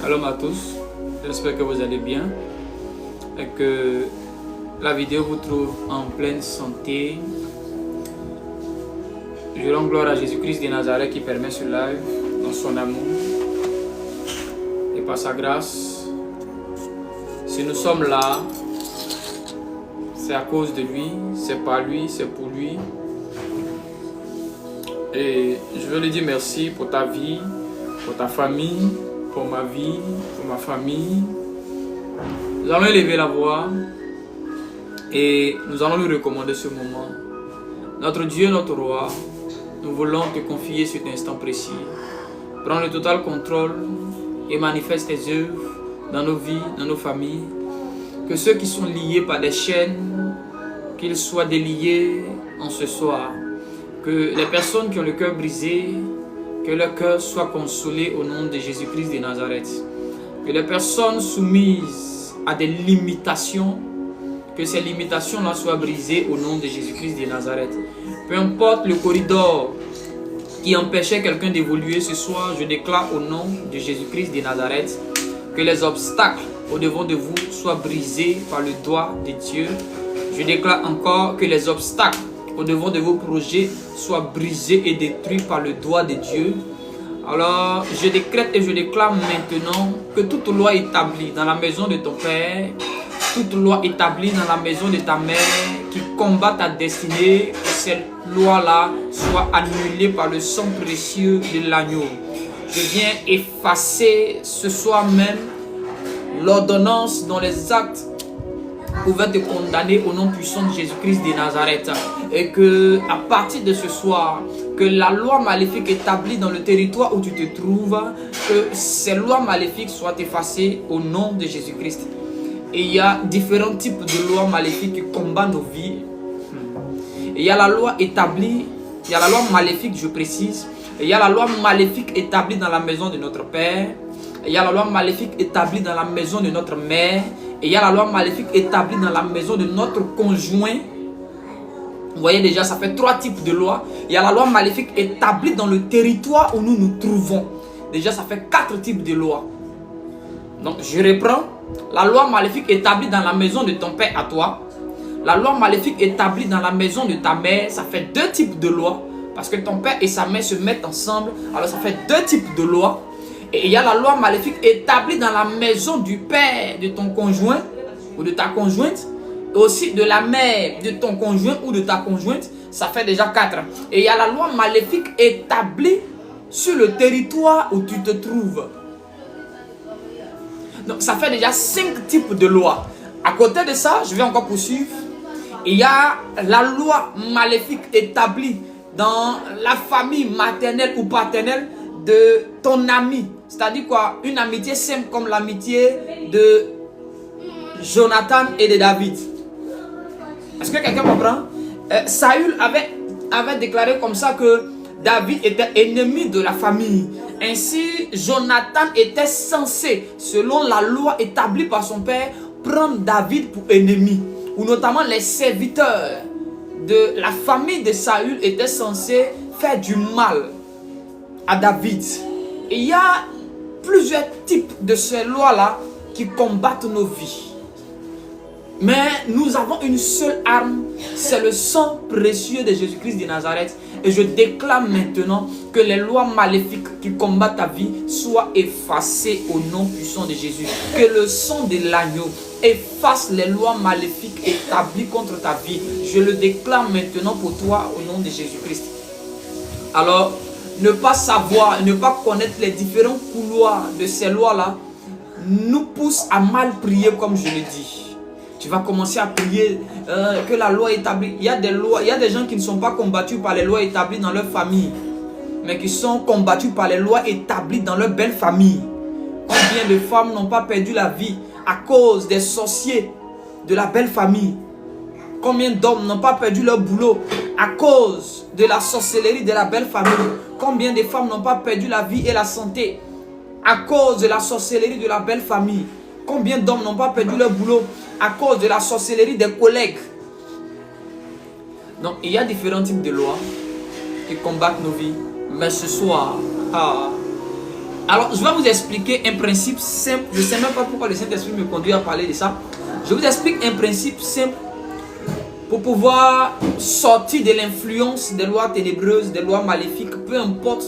Shalom à tous, j'espère que vous allez bien et que la vidéo vous trouve en pleine santé. Je rends gloire à Jésus-Christ de Nazareth qui permet ce live dans son amour et par sa grâce. Si nous sommes là, c'est à cause de lui, c'est par lui, c'est pour lui. Et je veux lui dire merci pour ta vie, pour ta famille, pour ma vie, pour ma famille. Nous allons élever la voix et nous allons lui recommander ce moment. Notre Dieu, notre roi, nous voulons te confier cet instant précis. Prends le total contrôle et manifeste tes œuvres dans nos vies, dans nos familles. Que ceux qui sont liés par des chaînes, qu'ils soient déliés en ce soir. Que les personnes qui ont le cœur brisé, que leur cœur soit consolé au nom de Jésus-Christ de Nazareth. Que les personnes soumises à des limitations, que ces limitations-là soient brisées au nom de Jésus-Christ de Nazareth. Peu importe le corridor qui empêchait quelqu'un d'évoluer ce soir, je déclare au nom de Jésus-Christ de Nazareth que les obstacles au-devant de vous soient brisés par le doigt de Dieu. Je déclare encore que les obstacles au-devant de vos projets soient brisés et détruits par le doigt de Dieu. Alors, je décrète et je déclare maintenant que toute loi établie dans la maison de ton Père, toute loi établie dans la maison de ta mère qui combat ta destinée, que cette loi-là soit annulée par le sang précieux de l'agneau. Je viens effacer ce soir même l'ordonnance dont les actes pouvaient te condamner au nom puissant de Jésus-Christ de Nazareth. Et que à partir de ce soir, que la loi maléfique établie dans le territoire où tu te trouves, que ces lois maléfiques soient effacées au nom de Jésus-Christ. Et il y a différents types de lois maléfiques qui combattent nos vies. Et il y a la loi établie, il y a la loi maléfique, je précise. Et il y a la loi maléfique établie dans la maison de notre Père. Et il y a la loi maléfique établie dans la maison de notre mère. Et il y a la loi maléfique établie dans la maison de notre conjoint. Vous voyez déjà, ça fait 3 types de lois. Il y a la loi maléfique établie dans le territoire où nous nous trouvons. Déjà, ça fait 4 types de lois. Donc, je reprends. La loi maléfique établie dans la maison de ton père à toi. La loi maléfique établie dans la maison de ta mère, ça fait 2 types de lois. Parce que ton père et sa mère se mettent ensemble. Alors, ça fait 2 types de lois. Et il y a la loi maléfique établie dans la maison du père de ton conjoint ou de ta conjointe. Et aussi de la mère de ton conjoint ou de ta conjointe. Ça fait déjà 4. Et il y a la loi maléfique établie sur le territoire où tu te trouves. Donc ça fait déjà 5 types de lois. À côté de ça, je vais encore poursuivre. Il y a la loi maléfique établie dans la famille maternelle ou paternelle de ton ami. C'est-à-dire quoi? Une amitié simple comme l'amitié de Jonathan et de David. Est-ce que quelqu'un comprend? Saül avait déclaré comme ça que David était ennemi de la famille. Ainsi, Jonathan était censé, selon la loi établie par son père, prendre David pour ennemi. Ou notamment les serviteurs de la famille de Saül étaient censés faire du mal à David. Et il y a plusieurs types de ces lois-là qui combattent nos vies. Mais nous avons une seule arme, c'est le sang précieux de Jésus-Christ de Nazareth. Et je déclare maintenant que les lois maléfiques qui combattent ta vie soient effacées au nom puissant de Jésus. Que le sang de l'agneau efface les lois maléfiques établies contre ta vie. Je le déclare maintenant pour toi au nom de Jésus-Christ. Alors, ne pas savoir, ne pas connaître les différents couloirs de ces lois-là nous pousse à mal prier comme je le dis. Tu vas commencer à prier que la loi établie. Il y a des lois, il y a des gens qui ne sont pas combattus par les lois établies dans leur famille, mais qui sont combattus par les lois établies dans leur belle famille. Combien de femmes n'ont pas perdu la vie à cause des sorciers de la belle famille? Combien d'hommes n'ont pas perdu leur boulot à cause de la sorcellerie de la belle famille? Combien de femmes n'ont pas perdu la vie et la santé à cause de la sorcellerie de la belle famille? Combien d'hommes n'ont pas perdu leur boulot à cause de la sorcellerie des collègues? Donc, il y a différents types de lois qui combattent nos vies. Mais ce soir, Alors, je vais vous expliquer un principe simple. Je ne sais même pas pourquoi le Saint-Esprit me conduit à parler de ça. Je vous explique un principe simple pour pouvoir sortir de l'influence des lois ténébreuses, des lois maléfiques, peu importe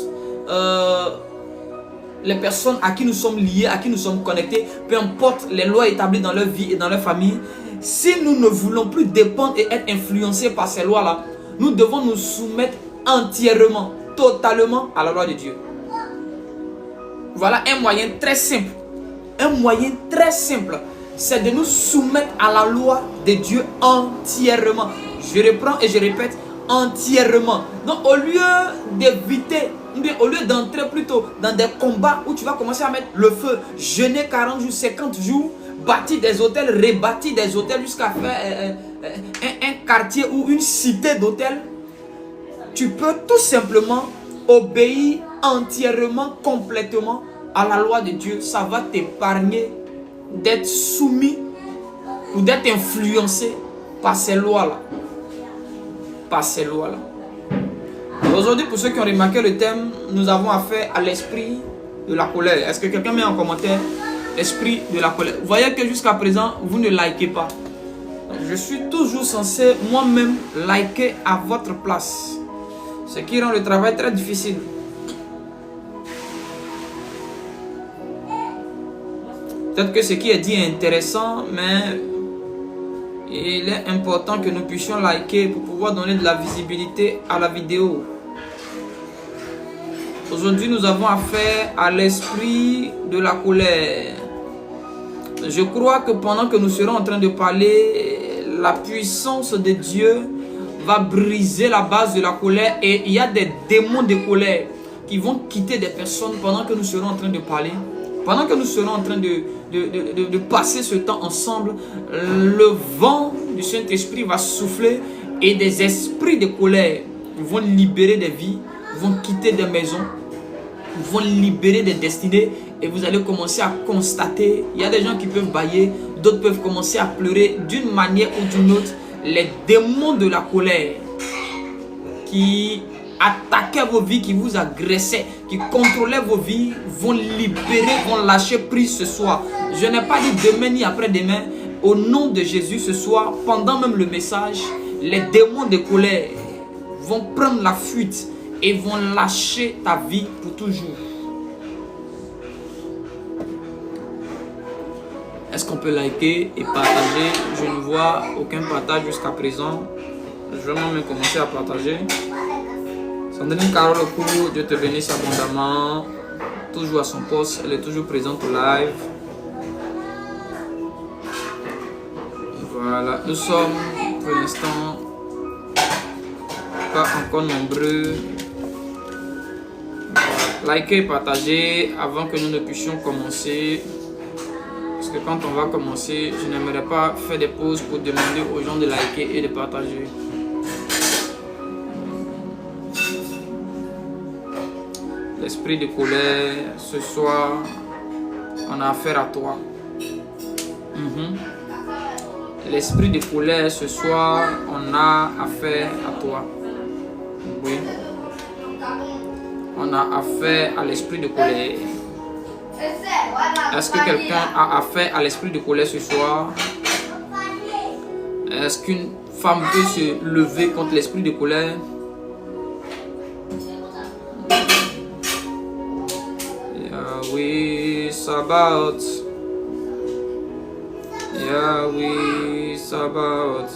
les personnes à qui nous sommes liés, à qui nous sommes connectés, peu importe les lois établies dans leur vie et dans leur famille. Si nous ne voulons plus dépendre et être influencés par ces lois-là, nous devons nous soumettre entièrement, totalement à la loi de Dieu. Voilà un moyen très simple. Un moyen très simple, c'est de nous soumettre à la loi de Dieu entièrement. Je reprends et je répète, entièrement. Donc au lieu d'éviter, au lieu d'entrer plutôt dans des combats où tu vas commencer à mettre le feu, jeûner 40 jours, 50 jours, bâtir des hôtels, rebâtir des hôtels jusqu'à faire un quartier ou une cité d'hôtels, tu peux tout simplement obéir entièrement, complètement à la loi de Dieu. Ça va t'épargner d'être soumis ou d'être influencé par ces lois-là. Par ces lois-là. Aujourd'hui, pour ceux qui ont remarqué le thème, nous avons affaire à l'esprit de la colère. Est-ce que quelqu'un met en commentaire l'esprit de la colère? Vous voyez que jusqu'à présent, vous ne likez pas. Donc, je suis toujours censé moi-même liker à votre place. Ce qui rend le travail très difficile. Peut-être que ce qui est dit est intéressant, mais il est important que nous puissions liker pour pouvoir donner de la visibilité à la vidéo. Aujourd'hui, nous avons affaire à l'esprit de la colère. Je crois que pendant que nous serons en train de parler, la puissance de Dieu va briser la base de la colère, et il y a des démons de colère qui vont quitter des personnes pendant que nous serons en train de parler. Pendant que nous serons en train de passer ce temps ensemble, le vent du Saint-Esprit va souffler et des esprits de colère vont libérer des vies, vont quitter des maisons, vont libérer des destinées, et vous allez commencer à constater, il y a des gens qui peuvent bâiller, d'autres peuvent commencer à pleurer d'une manière ou d'une autre. Les démons de la colère qui attaquaient vos vies, qui vous agressaient, qui contrôlaient vos vies, vont libérer, vont lâcher prise ce soir. Je n'ai pas dit demain ni après-demain. Au nom de Jésus, ce soir, pendant même le message, les démons de colère vont prendre la fuite et vont lâcher ta vie pour toujours. Est-ce qu'on peut liker et partager? Je ne vois aucun partage jusqu'à présent. Je vais même commencer à partager. Sandrine Carole Kou, Dieu te bénisse abondamment. Toujours à son poste, elle est toujours présente au live. Voilà, nous sommes pour l'instant pas encore nombreux. Likez et partagez avant que nous ne puissions commencer. Parce que quand on va commencer, je n'aimerais pas faire des pauses pour demander aux gens de liker et de partager. L'esprit de colère, ce soir, on a affaire à toi. L'esprit de colère, ce soir, on a affaire à toi. Oui. On a affaire à l'esprit de colère. Est-ce que quelqu'un a affaire à l'esprit de colère ce soir? Est-ce qu'une femme peut se lever contre l'esprit de colère? Yahweh Sabaoth, Yahweh Sabaoth,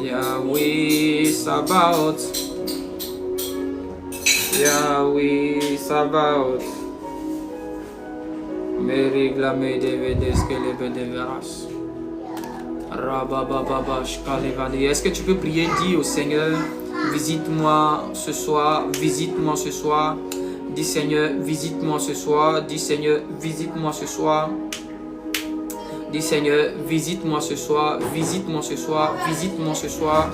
Yahweh Sabaoth, Yahweh Sabaoth. Est-ce que tu peux prier, dis au Seigneur, visite-moi ce soir, visite-moi ce soir. Dis Seigneur, visite-moi ce soir. Dis Seigneur, visite-moi ce soir. Dis Seigneur, visite-moi ce soir, visite-moi ce soir, visite-moi ce soir.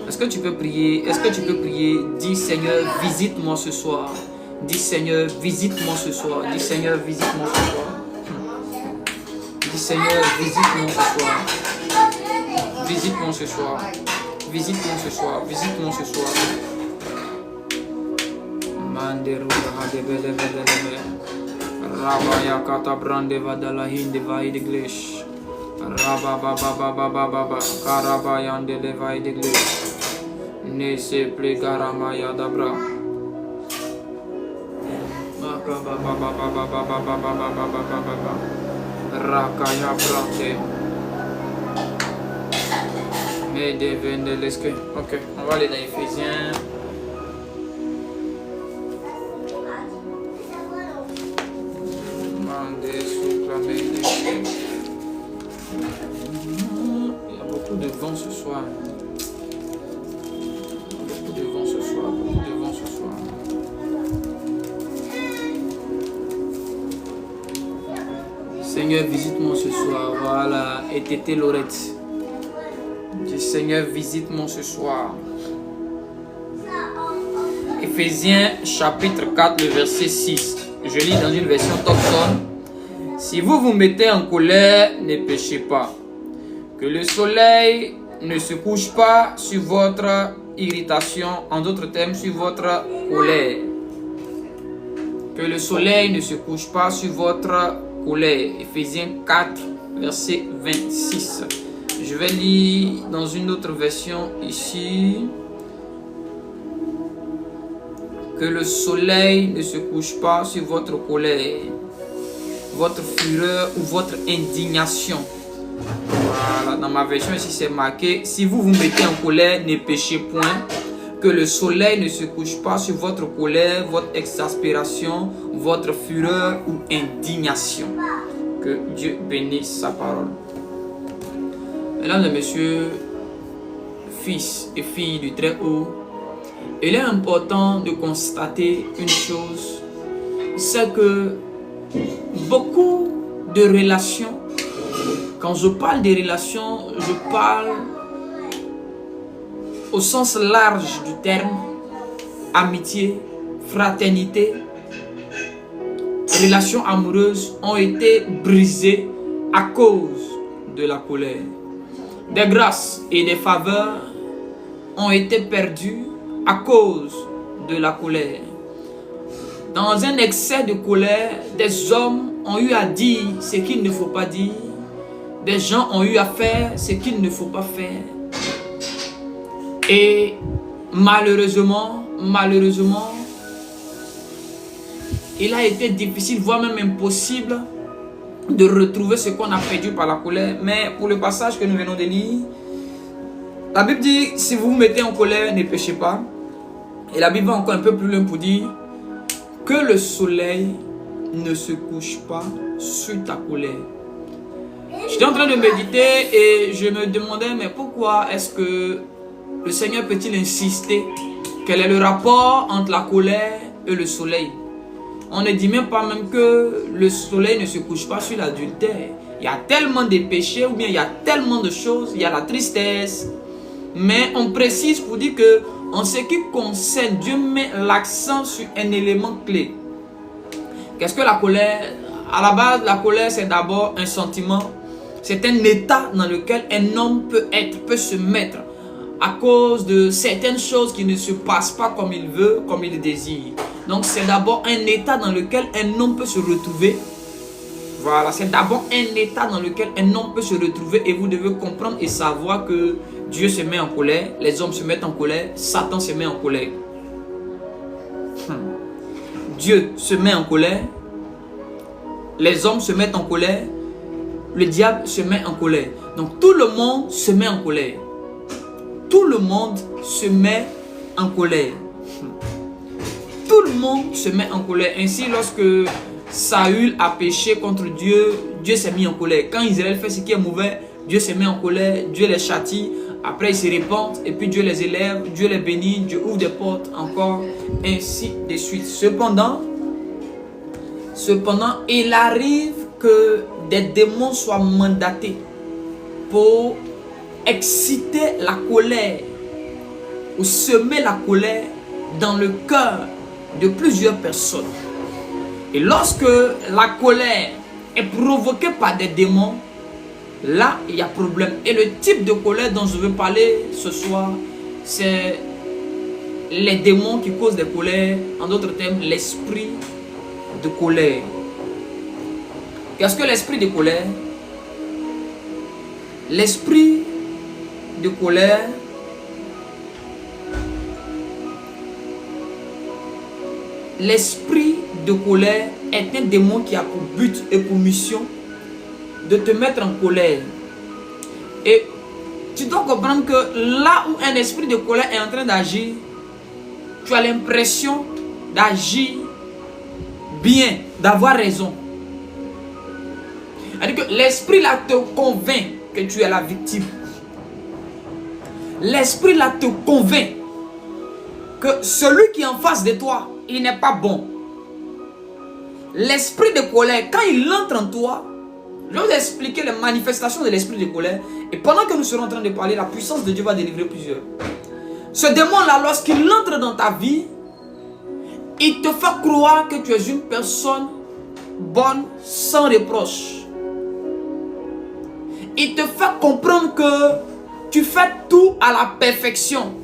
Est-ce que tu peux prier? Est-ce que tu peux prier? Dis Seigneur, visite-moi ce soir. Dis Seigneur, visite-moi ce soir. Dis Seigneur, visite-moi ce soir. Dis Seigneur, visite-moi ce soir. Visite-moi ce soir. Visite-moi ce soir. Visite-moi ce soir. Manderu Hade Bele Vedeleme. Rabaya Kata Brande Vadala Hindi Vaidiglish. Rabababababababa. Karabayande Levaidiglish. Ne se plegaramaya dabra. Rakaya brate. Mais devenez l'esquin. Ok, on va aller dans Éphésiens. Il y a beaucoup de vent ce soir. Beaucoup de vent ce soir. Beaucoup de vent ce soir. Seigneur, visite-moi ce soir. Voilà. Et Tété Lorette. Dis, Seigneur, visite-moi ce soir. Éphésiens chapitre 4, le verset 6. Je lis dans une version Thompson. Si vous vous mettez en colère, ne péchez pas. Que le soleil ne se couche pas sur votre irritation, en d'autres termes, sur votre colère. Que le soleil ne se couche pas sur votre colère. Éphésiens 4, verset 26. Je vais lire dans une autre version ici. Que le soleil ne se couche pas sur votre colère, votre fureur ou votre indignation. Voilà, dans ma version ici c'est marqué: si vous vous mettez en colère, ne péchez point. Que le soleil ne se couche pas sur votre colère, votre exaspération, votre fureur ou indignation. Que Dieu bénisse sa parole. Mesdames et messieurs, fils et filles du Très-Haut, il est important de constater une chose, c'est que beaucoup de relations, quand je parle des relations, je parle au sens large du terme, amitié, fraternité, relations amoureuses ont été brisées à cause de la colère. Des grâces et des faveurs ont été perdues à cause de la colère. Dans un excès de colère, des hommes ont eu à dire ce qu'il ne faut pas dire. Des gens ont eu à faire ce qu'il ne faut pas faire. Et malheureusement, il a été difficile, voire même impossible, de retrouver ce qu'on a perdu par la colère. Mais pour le passage que nous venons de lire, la Bible dit, si vous vous mettez en colère, ne péchez pas. Et la Bible va encore un peu plus loin pour dire que le soleil ne se couche pas sur ta colère. J'étais en train de méditer et je me demandais, mais pourquoi est-ce que le Seigneur peut-il insister? Quel est le rapport entre la colère et le soleil? On ne dit même pas même que le soleil ne se couche pas sur l'adultère. Il y a tellement de péchés, ou bien il y a tellement de choses, il y a la tristesse. Mais on précise pour dire que en ce qui concerne, Dieu met l'accent sur un élément clé. Qu'est-ce que la colère? À la base, la colère, c'est d'abord un sentiment. C'est un état dans lequel un homme peut se mettre à cause de certaines choses qui ne se passent pas comme il veut, comme il désire. Donc c'est d'abord un état dans lequel un homme peut se retrouver. Voilà, c'est d'abord un état dans lequel un homme peut se retrouver et vous devez comprendre et savoir que Dieu se met en colère, les hommes se mettent en colère, Satan se met en colère. Dieu se met en colère, les hommes se mettent en colère, le diable se met en colère. Donc tout le monde se met en colère. Tout le monde se met en colère. Tout le monde se met en colère. Ainsi, lorsque Saül a péché contre Dieu, Dieu s'est mis en colère. Quand Israël fait ce qui est mauvais, Dieu se met en colère, Dieu les châtie. Après, ils se répandent et puis Dieu les élève, Dieu les bénit, Dieu ouvre des portes encore, ainsi de suite. Cependant, il arrive que des démons soient mandatés pour exciter la colère ou semer la colère dans le cœur de plusieurs personnes. Et lorsque la colère est provoquée par des démons, là il y a problème. Et le type de colère dont je veux parler ce soir, c'est les démons qui causent des colères, en d'autres termes, l'esprit de colère. Qu'est-ce que l'esprit de colère? L'esprit de colère est un démon qui a pour but et pour mission de te mettre en colère. Et tu dois comprendre que là où un esprit de colère est en train d'agir, tu as l'impression d'agir bien, d'avoir raison. C'est-à-dire que l'esprit là te convainc que tu es la victime. L'esprit là te convainc que celui qui est en face de toi, il n'est pas bon. L'esprit de colère, quand il entre en toi, je vais vous expliquer les manifestations de l'esprit de colère. Et pendant que nous serons en train de parler, la puissance de Dieu va délivrer plusieurs. Ce démon-là, lorsqu'il entre dans ta vie, il te fait croire que tu es une personne bonne, sans reproche. Il te fait comprendre que tu fais tout à la perfection.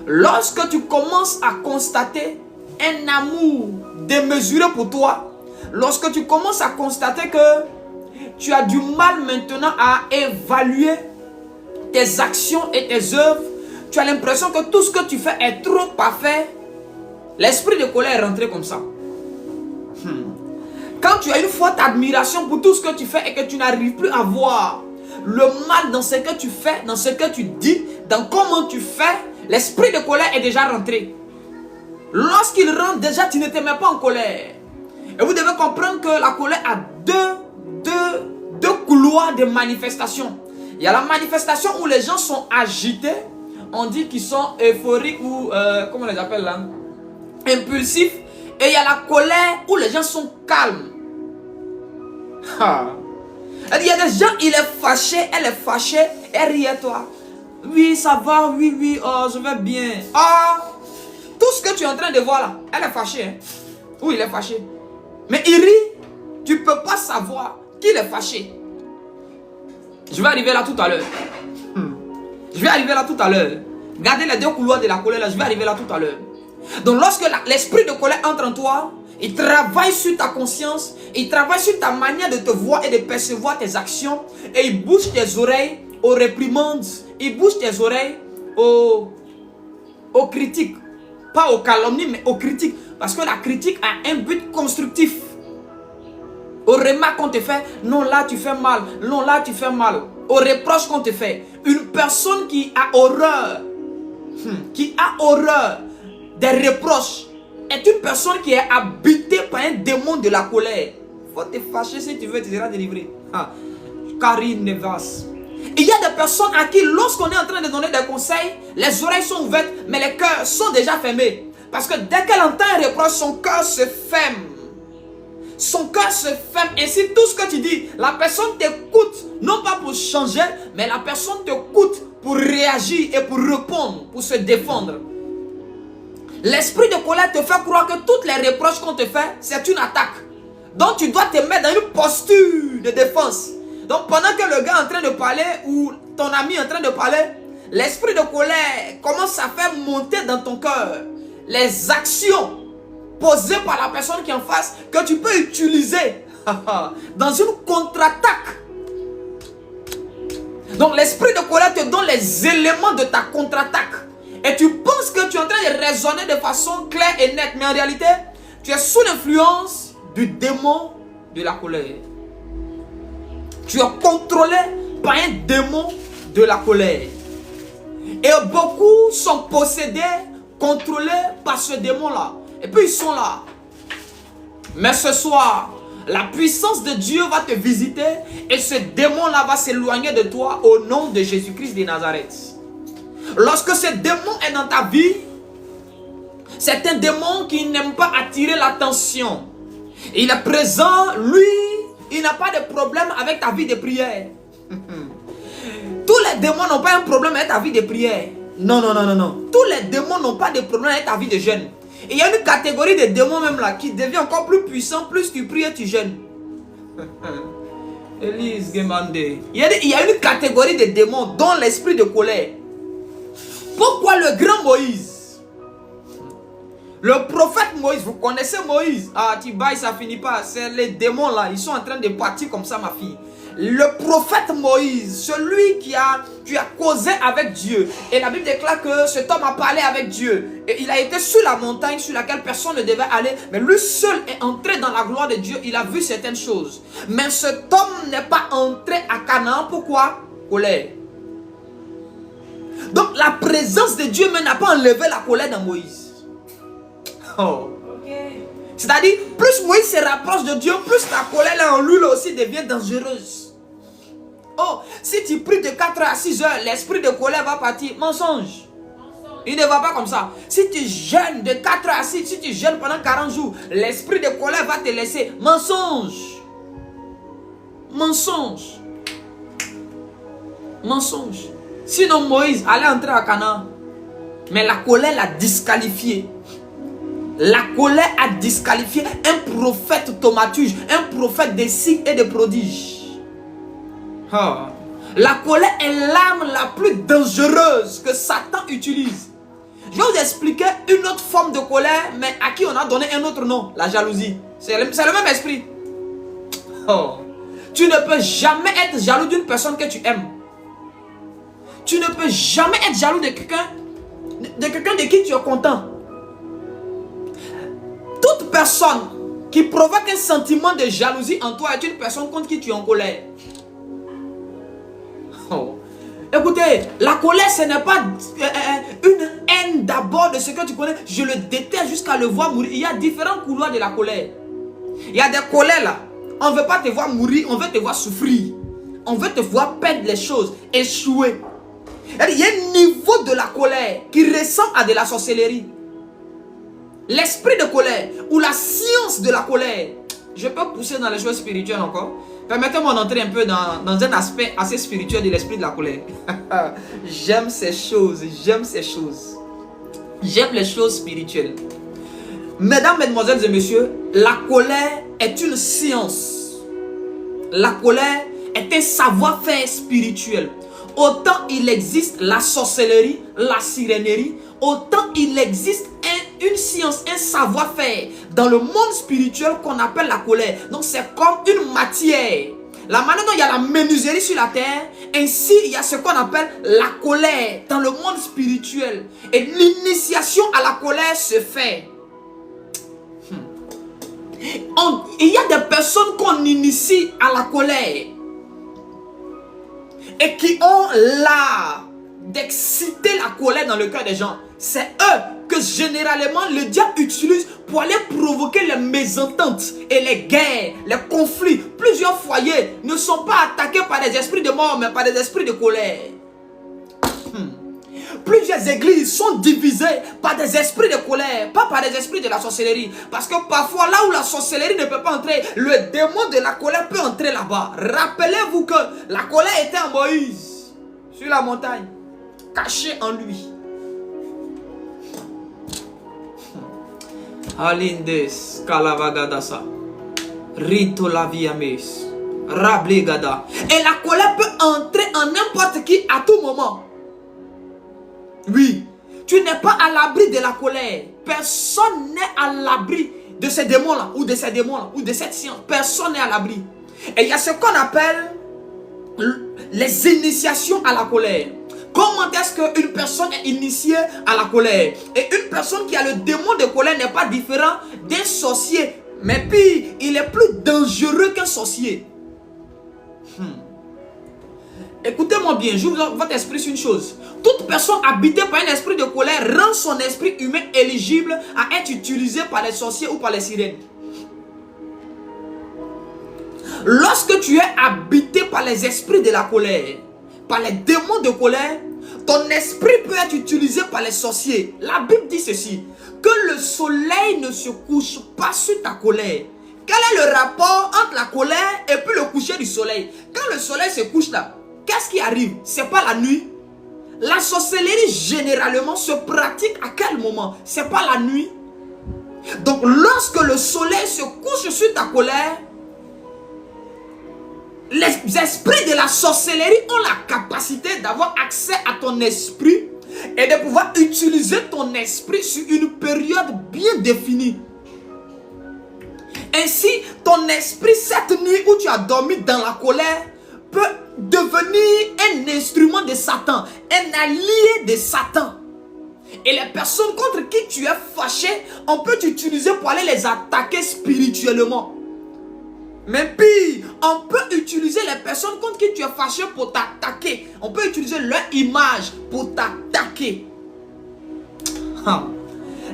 Lorsque tu commences à constater un amour démesuré pour toi, lorsque tu commences à constater que tu as du mal maintenant à évaluer tes actions et tes œuvres, tu as l'impression que tout ce que tu fais est trop parfait, l'esprit de colère est rentré comme ça. Quand tu as une forte admiration pour tout ce que tu fais et que tu n'arrives plus à voir le mal dans ce que tu fais, dans ce que tu dis, dans comment tu fais, l'esprit de colère est déjà rentré. Lorsqu'il rentre, déjà tu ne te mets pas en colère. Et vous devez comprendre que la colère a deux couloirs de manifestation. Il y a la manifestation où les gens sont agités, on dit qu'ils sont euphoriques ou, comment on les appelle là, impulsifs. Et il y a la colère où les gens sont calmes. Il y a des gens, il est fâché, elle est fâchée, elle rit à toi. Oui, ça va, oui, oh, je vais bien. Tout ce que tu es en train de voir là, elle est fâchée. Hein? Oui, il est fâché. Mais il rit, tu ne peux pas savoir qu'il est fâché. Je vais arriver là tout à l'heure. Je vais arriver là tout à l'heure. Regardez les deux couloirs de la colère là, je vais arriver là tout à l'heure. Donc lorsque l'esprit de colère entre en toi, il travaille sur ta conscience, il travaille sur ta manière de te voir et de percevoir tes actions, et il bouge tes oreilles aux réprimandes, il bouge tes oreilles aux critiques, pas aux calomnies mais aux critiques, parce que la critique a un but constructif. Aux remarques qu'on te fait, non là tu fais mal, non là tu fais mal, aux reproches qu'on te fait. Une personne qui a horreur des reproches est une personne qui est habitée par un démon de la colère. Faut te fâcher si tu veux, tu seras délivré. Karine Nevas. Il y a des personnes à qui, lorsqu'on est en train de donner des conseils, les oreilles sont ouvertes, mais les cœurs sont déjà fermés. Parce que dès qu'elle entend un reproche, son cœur se ferme. Son cœur se ferme. Ainsi, tout ce que tu dis, la personne t'écoute, non pas pour changer, mais la personne t'écoute pour réagir et pour répondre, pour se défendre. L'esprit de colère te fait croire que toutes les reproches qu'on te fait, c'est une attaque. Donc tu dois te mettre dans une posture de défense. Donc pendant que le gars est en train de parler ou ton ami est en train de parler, l'esprit de colère commence à faire monter dans ton cœur les actions posées par la personne qui est en face que tu peux utiliser dans une contre-attaque. Donc l'esprit de colère te donne les éléments de ta contre-attaque. Et tu penses que tu es en train de raisonner de façon claire et nette. Mais en réalité, tu es sous l'influence du démon de la colère. Tu es contrôlé par un démon de la colère. Et beaucoup sont possédés, contrôlés par ce démon-là. Et puis ils sont là. Mais ce soir, la puissance de Dieu va te visiter. Et ce démon-là va s'éloigner de toi au nom de Jésus-Christ de Nazareth. Lorsque ce démon est dans ta vie, c'est un démon qui n'aime pas attirer l'attention. Il est présent, lui, il n'a pas de problème avec ta vie de prière. Tous les démons n'ont pas un problème avec ta vie de prière. Non. Tous les démons n'ont pas de problème avec ta vie de jeûne. Et il y a une catégorie de démons même là qui devient encore plus puissant, plus tu pries et tu jeûnes. Élise Gemande. Il y a une catégorie de démons dont l'esprit de colère. Pourquoi le grand Moïse, Le prophète Moïse, vous connaissez Moïse? Ah, tu bailles, ça finit pas. C'est les démons là, ils sont en train de partir comme ça, ma fille. Le prophète Moïse, celui qui a causé avec Dieu. Et la Bible déclare que cet homme a parlé avec Dieu. Et il a été sur la montagne sur laquelle personne ne devait aller. Mais lui seul est entré dans la gloire de Dieu. Il a vu certaines choses. Mais cet homme n'est pas entré à Canaan. Pourquoi? Colère. Donc la présence de Dieu n'a pas enlevé la colère dans Moïse. Oh. Okay. C'est-à-dire, plus Moïse se rapproche de Dieu, plus la colère là en lui là aussi devient dangereuse. Oh, si tu pries de 4 à 6 heures, l'esprit de colère va partir. Mensonge. Il ne va pas comme ça. Si tu jeûnes de 4 à 6, si tu jeûnes pendant 40 jours, l'esprit de colère va te laisser. Mensonge. Mensonge. Mensonge. Sinon Moïse allait entrer à Canaan. Mais la colère l'a disqualifié. La colère a disqualifié un prophète thaumaturge, un prophète de signes et de prodiges. Oh. La colère est l'arme la plus dangereuse que Satan utilise. Je vais vous expliquer une autre forme de colère, mais à qui on a donné un autre nom, la jalousie. C'est le même esprit. Oh. Tu ne peux jamais être jaloux d'une personne que tu aimes. Tu ne peux jamais être jaloux de quelqu'un de qui tu es content. Toute personne qui provoque un sentiment de jalousie en toi est une personne contre qui tu es en colère. Oh. Écoutez, la colère ce n'est pas une haine d'abord de ce que tu connais. Je le déteste jusqu'à le voir mourir. Il y a différents couloirs de la colère. Il y a des colères là. On ne veut pas te voir mourir, on veut te voir souffrir. On veut te voir perdre les choses, échouer. Il y a un niveau de la colère qui ressemble à de la sorcellerie. L'esprit de colère ou la science de la colère. Je peux pousser dans les choses spirituelles encore. Permettez-moi d'entrer un peu dans un aspect assez spirituel de l'esprit de la colère. J'aime ces choses, j'aime ces choses. J'aime les choses spirituelles. Mesdames, mesdemoiselles et messieurs, la colère est une science. La colère est un savoir-faire spirituel. Autant il existe la sorcellerie, la sirénerie, autant il existe une science, un savoir-faire dans le monde spirituel qu'on appelle la colère. Donc c'est comme une matière. La manière dont il y a la menuiserie sur la terre, ainsi il y a ce qu'on appelle la colère dans le monde spirituel. Et l'initiation à la colère se fait. Il y a des personnes qu'on initie à la colère et qui ont l'art d'exciter la colère dans le cœur des gens. C'est eux que généralement le diable utilise pour aller provoquer les mésententes et les guerres, les conflits. Plusieurs foyers ne sont pas attaqués par des esprits de mort, mais par des esprits de colère. Plusieurs églises sont divisées par des esprits de colère, pas par des esprits de la sorcellerie. Parce que parfois, là où la sorcellerie ne peut pas entrer, le démon de la colère peut entrer là-bas. Rappelez-vous que la colère était en Moïse, sur la montagne, cachée en lui. Alindes, Kalavagadasa, Rito Laviames, Rabligada. Et la colère peut entrer en n'importe qui à tout moment. Oui, tu n'es pas à l'abri de la colère. Personne n'est à l'abri de ces démons-là, ou de ces démons-là, ou de cette science. Personne n'est à l'abri. Et il y a ce qu'on appelle les initiations à la colère. Comment est-ce qu'une personne est initiée à la colère? Et une personne qui a le démon de colère n'est pas différent d'un sorcier. Mais puis, il est plus dangereux qu'un sorcier. Écoutez-moi bien, j'ouvre votre esprit sur une chose. Toute personne habitée par un esprit de colère rend son esprit humain éligible à être utilisé par les sorciers ou par les sirènes. Lorsque tu es habité par les esprits de la colère, par les démons de colère, ton esprit peut être utilisé par les sorciers. La Bible dit ceci, que le soleil ne se couche pas sur ta colère. Quel est le rapport entre la colère et puis le coucher du soleil? Quand le soleil se couche là, qu'est-ce qui arrive? C'est pas la nuit. La sorcellerie généralement se pratique à quel moment? C'est pas la nuit. Donc lorsque le soleil se couche sur ta colère, les esprits de la sorcellerie ont la capacité d'avoir accès à ton esprit et de pouvoir utiliser ton esprit sur une période bien définie. Ainsi, ton esprit, cette nuit où tu as dormi dans la colère, peut devenir un instrument de Satan, un allié de Satan. Et les personnes contre qui tu es fâché, on peut t'utiliser pour aller les attaquer spirituellement. Mais pire, on peut utiliser les personnes contre qui tu es fâché pour t'attaquer. On peut utiliser leur image pour t'attaquer.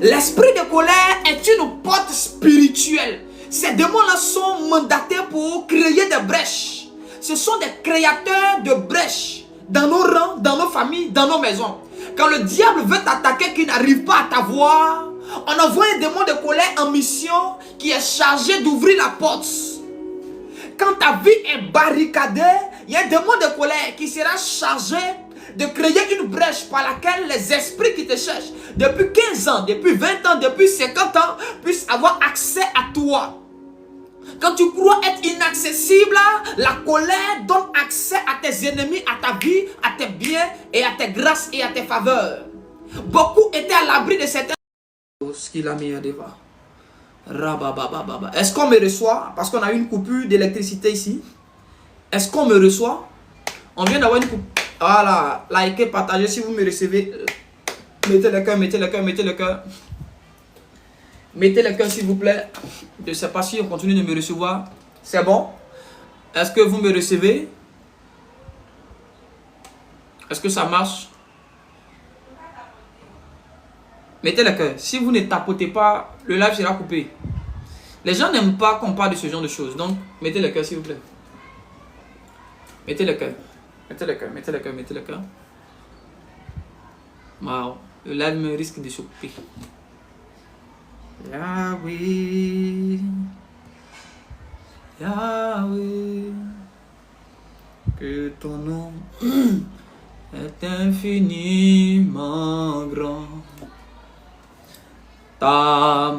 L'esprit de colère est une porte spirituelle. Ces démons-là sont mandatés pour créer des brèches. Ce sont des créateurs de brèches dans nos rangs, dans nos familles, dans nos maisons. Quand le diable veut t'attaquer, qu'il n'arrive pas à t'avoir, on envoie un démon de colère en mission qui est chargé d'ouvrir la porte. Quand ta vie est barricadée, il y a un démon de colère qui sera chargé de créer une brèche par laquelle les esprits qui te cherchent depuis 15 ans, depuis 20 ans, depuis 50 ans puissent avoir accès à toi. Quand tu crois être inaccessible, la colère donne accès à tes ennemis, à ta vie, à tes biens et à tes grâces et à tes faveurs. Beaucoup étaient à l'abri de certains... Ce qu'il a mis à débat. Est-ce qu'on me reçoit? Parce qu'on a eu une coupure d'électricité ici. Est-ce qu'on me reçoit? On vient d'avoir une coupure. Voilà, likez, partagez si vous me recevez. Mettez le cœur, mettez le cœur, mettez le cœur. Mettez le cœur s'il vous plaît. Je ne sais pas si on continue de me recevoir. C'est bon? Est-ce que vous me recevez? Est-ce que ça marche? Mettez le cœur. Si vous ne tapotez pas, le live sera coupé. Les gens n'aiment pas qu'on parle de ce genre de choses. Donc, mettez le cœur s'il vous plaît. Mettez le cœur. Mettez le cœur, mettez le cœur, mettez le cœur. Wow. Le live me risque de se couper. Yahweh, Yahweh, que ton nom est infiniment grand. Ta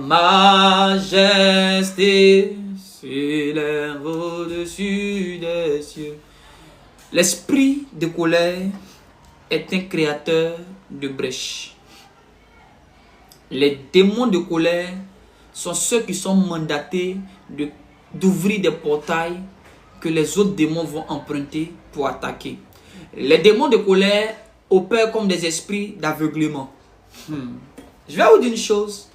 majesté s'élève au-dessus des cieux. L'esprit de colère est un créateur de brèches. Les démons de colère sont ceux qui sont mandatés d'ouvrir des portails que les autres démons vont emprunter pour attaquer. Les démons de colère opèrent comme des esprits d'aveuglement. Je vais vous dire une chose.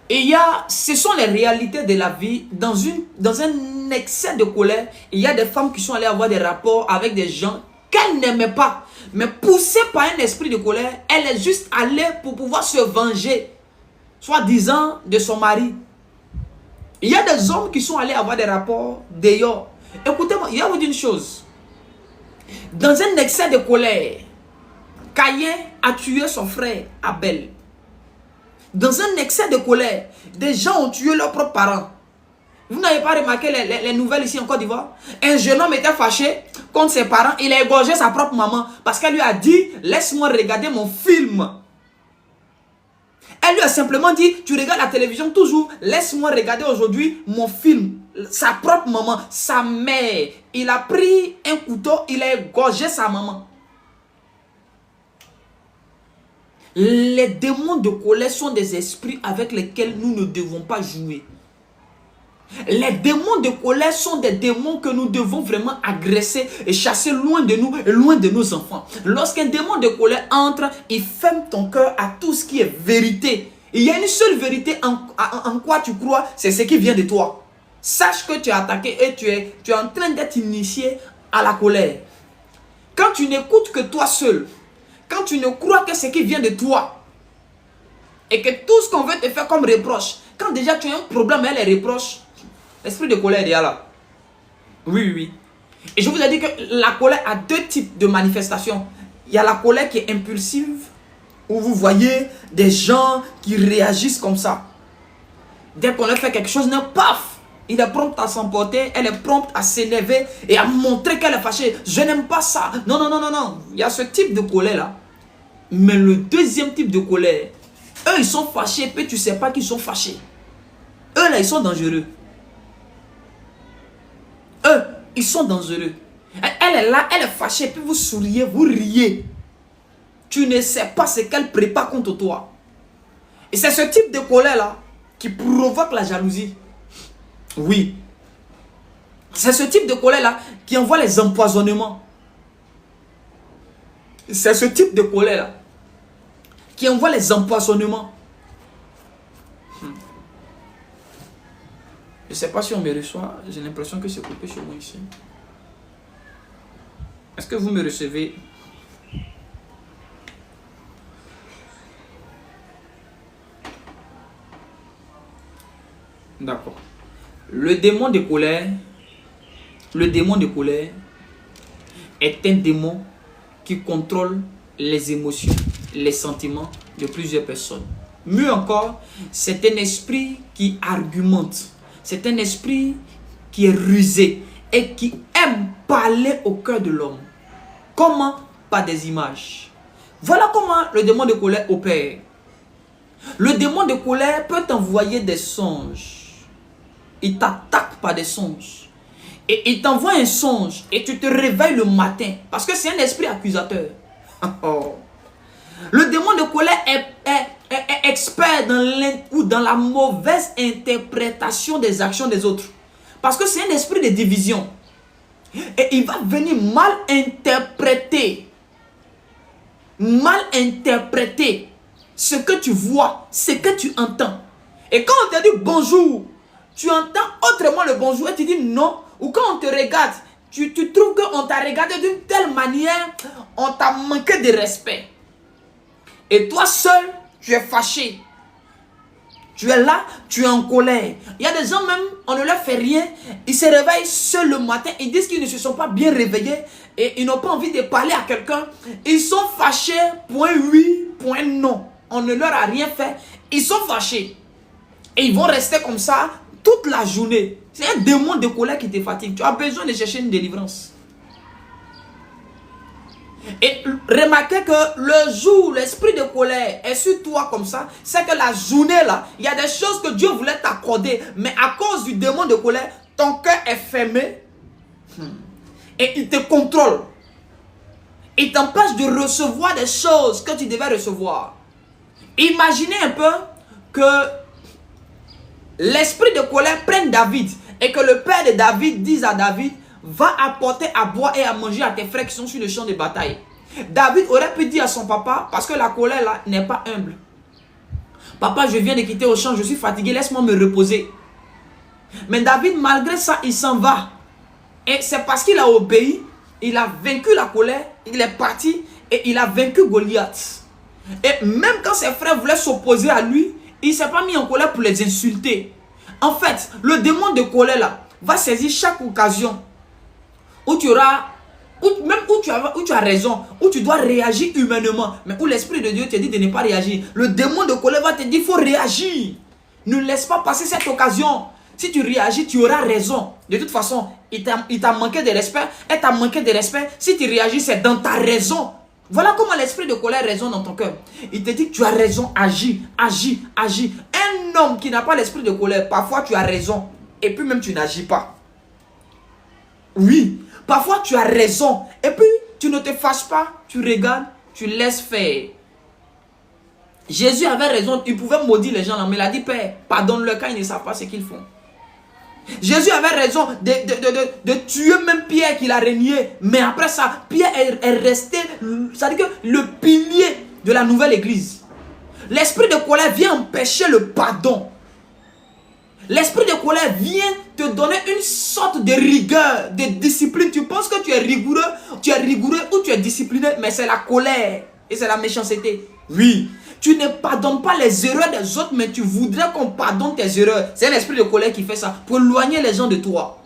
Ce sont les réalités de la vie. Dans un excès de colère, il y a des femmes qui sont allées avoir des rapports avec des gens qu'elles n'aimaient pas. Mais poussée par un esprit de colère, elle est juste allée pour pouvoir se venger, soi-disant, de son mari. Il y a des hommes qui sont allés avoir des rapports d'ailleurs. Écoutez-moi, il y a vous dire une chose. Dans un excès de colère, Caïn a tué son frère Abel. Dans un excès de colère, des gens ont tué leurs propres parents. Vous n'avez pas remarqué les nouvelles ici en Côte d'Ivoire? Un jeune homme était fâché contre ses parents. Il a égorgé sa propre maman parce qu'elle lui a dit « Laisse-moi regarder mon film ». Elle lui a simplement dit « Tu regardes la télévision toujours, laisse-moi regarder aujourd'hui mon film ». Sa propre maman, sa mère. Il a pris un couteau, il a égorgé sa maman. Les démons de colère sont des esprits avec lesquels nous ne devons pas jouer. Les démons de colère sont des démons que nous devons vraiment agresser et chasser loin de nous et loin de nos enfants. Lorsqu'un démon de colère entre, il ferme ton cœur à tout ce qui est vérité. Il y a une seule vérité en quoi tu crois, c'est ce qui vient de toi. Sache que tu es attaqué et tu es en train d'être initié à la colère. Quand tu n'écoutes que toi seul, quand tu ne crois que ce qui vient de toi, et que tout ce qu'on veut te faire comme reproche, quand déjà tu as un problème avec les reproches, l'esprit de colère est là. Oui. Et je vous ai dit que la colère a deux types de manifestations. Il y a la colère qui est impulsive, où vous voyez des gens qui réagissent comme ça. Dès qu'on leur fait quelque chose, paf, il est prompt à s'emporter, elle est prompte à s'énerver et à montrer qu'elle est fâchée. Je n'aime pas ça. Non. Il y a ce type de colère là. Mais le deuxième type de colère, eux ils sont fâchés, puis tu ne sais pas qu'ils sont fâchés. Eux là, ils sont dangereux. Eux, ils sont dangereux. Elle est là, elle est fâchée, puis vous souriez, vous riez. tu ne sais pas ce qu'elle prépare contre toi. Et c'est ce type de colère-là qui provoque la jalousie. Oui. C'est ce type de colère-là qui envoie les empoisonnements. C'est ce type de colère-là qui envoie les empoisonnements. Je ne sais pas si on me reçoit. J'ai l'impression que c'est coupé chez moi ici. Est-ce que vous me recevez? D'accord. Le démon de colère est un démon qui contrôle les émotions, les sentiments de plusieurs personnes. Mieux encore, c'est un esprit qui argumente. C'est un esprit qui est rusé et qui aime parler au cœur de l'homme. Comment? Par des images. Voilà comment le démon de colère opère. Le démon de colère peut t'envoyer des songes. Il t'attaque par des songes. Et il t'envoie un songe et tu te réveilles le matin. Parce que c'est un esprit accusateur. Le démon de colère est expert dans la mauvaise interprétation des actions des autres. Parce que c'est un esprit de division. Et il va venir mal interpréter ce que tu vois, ce que tu entends. Et quand on te dit bonjour, tu entends autrement le bonjour et tu dis non. Ou quand on te regarde, tu trouves qu'on t'a regardé d'une telle manière, on t'a manqué de respect. Et toi seul, tu es fâché. Tu es là, tu es en colère. Il y a des gens même, on ne leur fait rien. Ils se réveillent seuls le matin. Ils disent qu'ils ne se sont pas bien réveillés. Et ils n'ont pas envie de parler à quelqu'un. Ils sont fâchés, point oui, point non. On ne leur a rien fait. Ils sont fâchés. Et ils vont rester comme ça toute la journée. C'est un démon de colère qui te fatigue. Tu as besoin de chercher une délivrance. Et remarquez que le jour où l'esprit de colère est sur toi comme ça, c'est que la journée là, il y a des choses que Dieu voulait t'accorder, mais à cause du démon de colère, ton cœur est fermé et il te contrôle. Il t'empêche de recevoir des choses que tu devais recevoir. Imaginez un peu que l'esprit de colère prenne David et que le père de David dise à David: va apporter à boire et à manger à tes frères qui sont sur le champ de bataille. David aurait pu dire à son papa, parce que la colère là n'est pas humble: papa, je viens de quitter au champ, je suis fatigué, laisse-moi me reposer. Mais David, malgré ça, il s'en va. Et c'est parce qu'il a obéi, il a vaincu la colère, il est parti et il a vaincu Goliath. Et même quand ses frères voulaient s'opposer à lui, il ne s'est pas mis en colère pour les insulter. En fait, le démon de colère là va saisir chaque occasion où tu auras, où tu as raison, où tu dois réagir humainement, mais où l'Esprit de Dieu te dit de ne pas réagir. Le démon de colère va te dire: il faut réagir. Ne laisse pas passer cette occasion. Si tu réagis, tu auras raison. De toute façon, il t'a manqué de respect. Elle t'a manqué de respect. Si tu réagis, c'est dans ta raison. Voilà comment l'esprit de colère résonne dans ton cœur. Il te dit que tu as raison, agis, agis, agis. Un homme qui n'a pas l'esprit de colère, parfois tu as raison et puis même tu n'agis pas. Oui, parfois tu as raison et puis tu ne te fâches pas, tu regardes, tu laisses faire. Jésus avait raison, il pouvait maudire les gens là, mais il a dit: Père, pardonne-leur quand ils ne savent pas ce qu'ils font. Jésus avait raison de tuer même Pierre qu'il a régné. Mais après ça, Pierre est resté, c'est-à-dire que le pilier de la nouvelle église. L'esprit de colère vient empêcher le pardon. L'esprit de colère vient te donner une sorte de rigueur, de discipline. Tu penses que tu es rigoureux ou tu es discipliné, mais c'est la colère et c'est la méchanceté. Oui. Tu ne pardonnes pas les erreurs des autres, mais tu voudrais qu'on pardonne tes erreurs. C'est un esprit de colère qui fait ça, pour éloigner les gens de toi.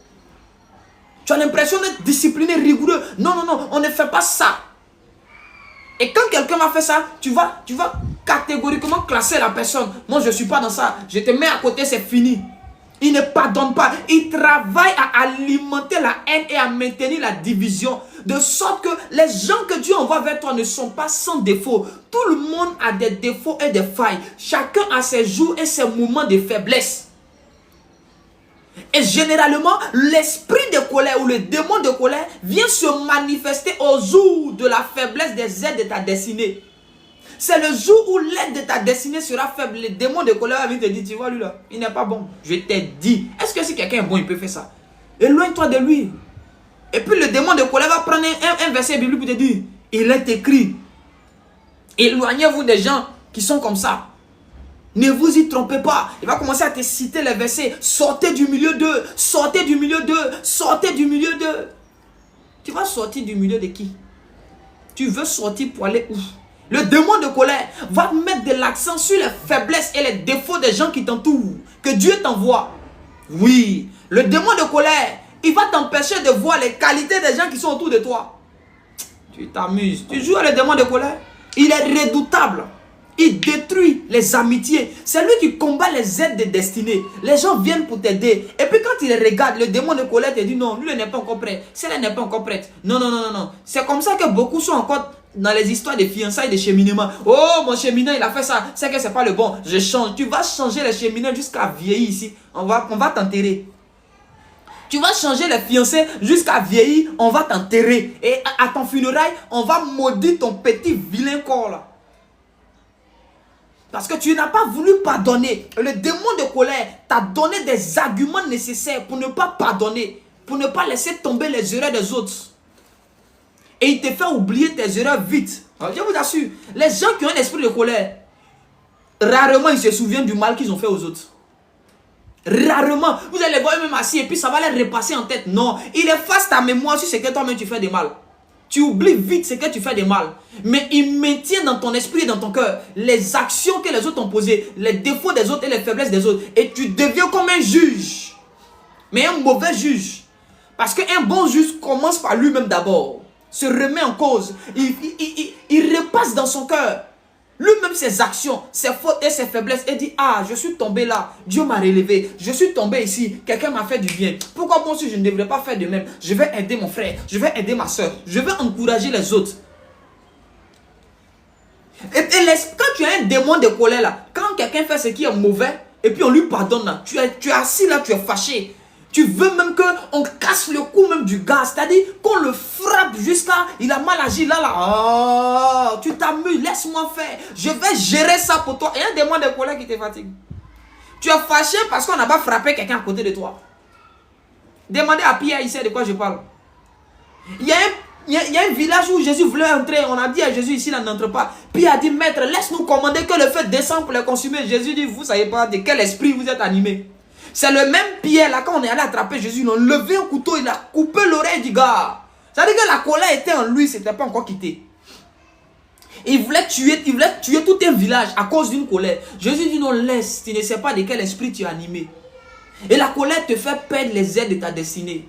Tu as l'impression d'être discipliné, rigoureux. Non, non, non, on ne fait pas ça. Et quand quelqu'un m'a fait ça, tu vas catégoriquement classer la personne. Moi, je ne suis pas dans ça. Je te mets à côté, c'est fini. Il ne pardonne pas. Il travaille à alimenter la haine et à maintenir la division. De sorte que les gens que Dieu envoie vers toi ne sont pas sans défaut. Tout le monde a des défauts et des failles. Chacun a ses jours et ses moments de faiblesse. Et généralement, l'esprit de colère ou le démon de colère vient se manifester au jour de la faiblesse des aides de ta destinée. C'est le jour où l'aide de ta destinée sera faible. Les démons de colère viennent te dire, tu vois lui là, il n'est pas bon. Je t'ai dit. Est-ce que si quelqu'un est bon, il peut faire ça? Éloigne-toi de lui. Et puis le démon de colère va prendre un verset biblique pour te dire, il est écrit. Éloignez-vous des gens qui sont comme ça. Ne vous y trompez pas. Il va commencer à te citer les versets. Sortez du milieu d'eux. Sortez du milieu d'eux. Sortez du milieu d'eux. Tu vas sortir du milieu de qui? Tu veux sortir pour aller où? Le démon de colère va mettre de l'accent sur les faiblesses et les défauts des gens qui t'entourent. Que Dieu t'envoie. Oui. Le démon de colère, il va t'empêcher de voir les qualités des gens qui sont autour de toi. Tu t'amuses. Tu joues à le démon de colère. Il est redoutable. Il détruit les amitiés. C'est lui qui combat les aides de destinée. Les gens viennent pour t'aider. Et puis quand il regarde, le démon de colère te dit non, lui n'est pas encore prêt. Celle-là n'est pas encore prête. Non, non, non, non, non. C'est comme ça que beaucoup sont encore dans les histoires de fiançailles, de cheminement. Oh, mon cheminant, il a fait ça. C'est que c'est pas le bon. Je change. Tu vas changer les cheminants jusqu'à vieillir ici. On va t'enterrer. Tu vas changer les fiancés jusqu'à vieillir. On va t'enterrer. Et à ton funérail, on va maudire ton petit vilain corps là. Parce que tu n'as pas voulu pardonner. Le démon de colère t'a donné des arguments nécessaires pour ne pas pardonner. Pour ne pas laisser tomber les erreurs des autres. Et il te fait oublier tes erreurs vite. Je vous assure, les gens qui ont un esprit de colère, rarement ils se souviennent du mal qu'ils ont fait aux autres. Rarement. Vous allez les voir même assis et puis ça va les repasser en tête. Non, il efface ta mémoire sur ce que toi-même tu fais de mal. Tu oublies vite ce que tu fais de mal. Mais il maintient dans ton esprit et dans ton cœur les actions que les autres ont posées, les défauts des autres et les faiblesses des autres. Et tu deviens comme un juge. Mais un mauvais juge. Parce qu'un bon juge commence par lui-même d'abord. Se remet en cause. Il repasse dans son cœur lui-même ses actions, ses fautes et ses faiblesses. Et dit, ah, je suis tombé là. Dieu m'a relevé. Je suis tombé ici. Quelqu'un m'a fait du bien. Pourquoi moi aussi je ne devrais pas faire de même? Je vais aider mon frère. Je vais aider ma soeur. Je vais encourager les autres. Et quand tu as un démon de colère là, quand quelqu'un fait ce qui est mauvais, et puis on lui pardonne là, tu es assis là, tu es fâché. Tu veux même qu'on casse le cou même du gars. C'est-à-dire qu'on le frappe jusqu'à... Il a mal agi là. Oh, tu t'amuses, laisse-moi faire. Je vais gérer ça pour toi. Et un démon de colère qui te fatigue. Tu es fâché parce qu'on n'a pas frappé quelqu'un à côté de toi. Demandez à Pierre, il sait de quoi je parle. Il y a un village où Jésus voulait entrer. On a dit à Jésus, ici, là, n'entre pas. Pierre a dit, maître, laisse-nous commander que le feu descend pour les consumer. Jésus dit, vous ne savez pas de quel esprit vous êtes animé. C'est le même Pierre là, quand on est allé attraper Jésus, ils ont levé un couteau, il a coupé l'oreille du gars. Ça veut dire que la colère était en lui, c'était pas encore quitté. Il voulait tuer tout un village à cause d'une colère. Jésus dit non, laisse, tu ne sais pas de quel esprit tu es animé. Et la colère te fait perdre les aides de ta destinée.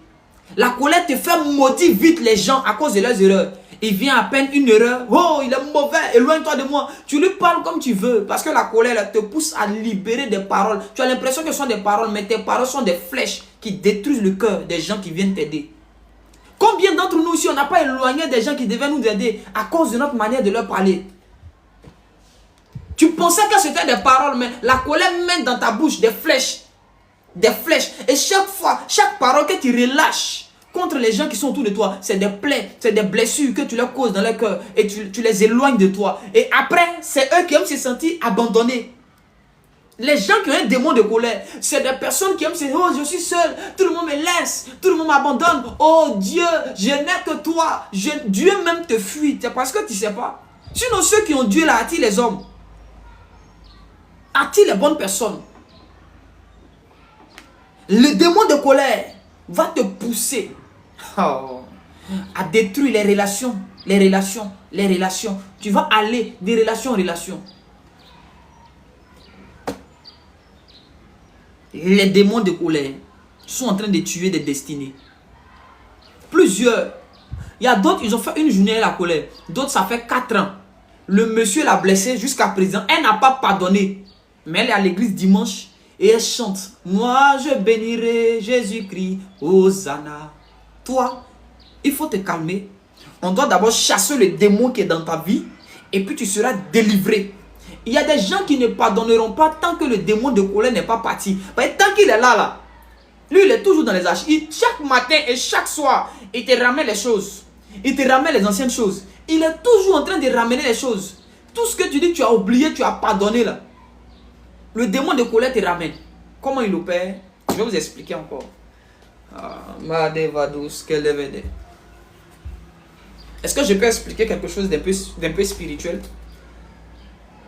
La colère te fait maudire vite les gens à cause de leurs erreurs. Il vient à peine une erreur. Oh, il est mauvais, éloigne-toi de moi. Tu lui parles comme tu veux. Parce que la colère là, te pousse à libérer des paroles. Tu as l'impression que ce sont des paroles, mais tes paroles sont des flèches qui détruisent le cœur des gens qui viennent t'aider. Combien d'entre nous ici, on n'a pas éloigné des gens qui devaient nous aider à cause de notre manière de leur parler? Tu pensais que c'était des paroles, mais la colère met dans ta bouche des flèches. Des flèches. Et chaque fois, chaque parole que tu relâches contre les gens qui sont autour de toi, c'est des plaies, c'est des blessures que tu leur causes dans leur cœur et tu les éloignes de toi. Et après, c'est eux qui aiment se sentir abandonnés. Les gens qui ont un démon de colère, c'est des personnes qui aiment se dire, oh, je suis seul, tout le monde me laisse, tout le monde m'abandonne. Oh Dieu, je n'ai que toi. Dieu même te fuit. C'est parce que tu ne sais pas. Sinon, ceux qui ont Dieu là attirent les hommes. Attirent les bonnes personnes. Le démon de colère va te pousser à détruire les relations. Tu vas aller de relation en relation. Les démons de colère sont en train de tuer des destinées. Plusieurs. Il y a d'autres, ils ont fait une journée à la colère. D'autres, ça fait 4 ans. Le monsieur l'a blessé jusqu'à présent. Elle n'a pas pardonné. Mais elle est à l'église dimanche et elle chante. Moi, je bénirai Jésus-Christ, Hosanna. Toi, il faut te calmer. On doit d'abord chasser le démon qui est dans ta vie et puis tu seras délivré. Il y a des gens qui ne pardonneront pas tant que le démon de colère n'est pas parti. Tant qu'il est là, lui, il est toujours dans les archives. Chaque matin et chaque soir, il te ramène les choses. Il te ramène les anciennes choses. Il est toujours en train de ramener les choses. tout ce que tu dis, tu as oublié, tu as pardonné là. Le démon de colère te ramène. Comment il opère? Je vais vous expliquer encore. Est-ce que je peux expliquer quelque chose d'un peu spirituel?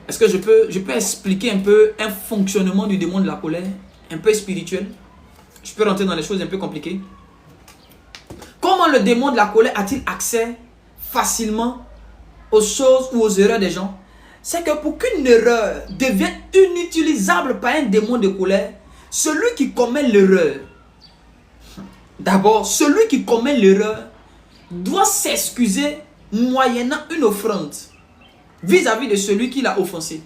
Est-ce que je peux expliquer un peu un fonctionnement du démon de la colère, un peu spirituel? Je peux rentrer dans les choses un peu compliquées. Comment le démon de la colère a-t-il accès facilement aux choses ou aux erreurs des gens? C'est que pour qu'une erreur devienne inutilisable par un démon de colère, celui qui commet l'erreur, d'abord, celui qui commet l'erreur doit s'excuser moyennant une offrande vis-à-vis de celui qui l'a offensé.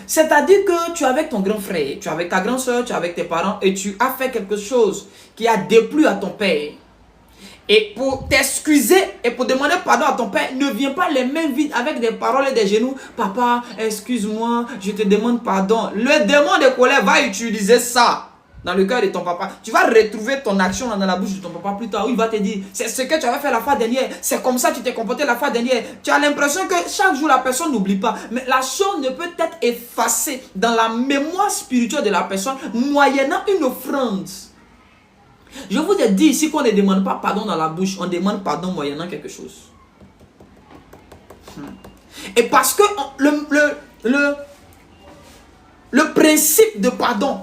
C'est-à-dire que tu es avec ton grand frère, tu es avec ta grande soeur, tu es avec tes parents et tu as fait quelque chose qui a déplu à ton père. Et pour t'excuser et pour demander pardon à ton père, ne viens pas les mains vides avec des paroles et des genoux. Papa, excuse-moi, je te demande pardon. Le démon de colère va utiliser ça dans le cœur de ton papa. Tu vas retrouver ton action dans la bouche de ton papa plus tard où il va te dire, c'est ce que tu avais fait la fois dernière, c'est comme ça que tu t'es comporté la fois dernière. Tu as l'impression que chaque jour la personne n'oublie pas. Mais la chose ne peut être effacée dans la mémoire spirituelle de la personne moyennant une offrande. Je vous ai dit ici qu'on ne demande pas pardon dans la bouche, on demande pardon moyennant quelque chose. Et parce que le principe de pardon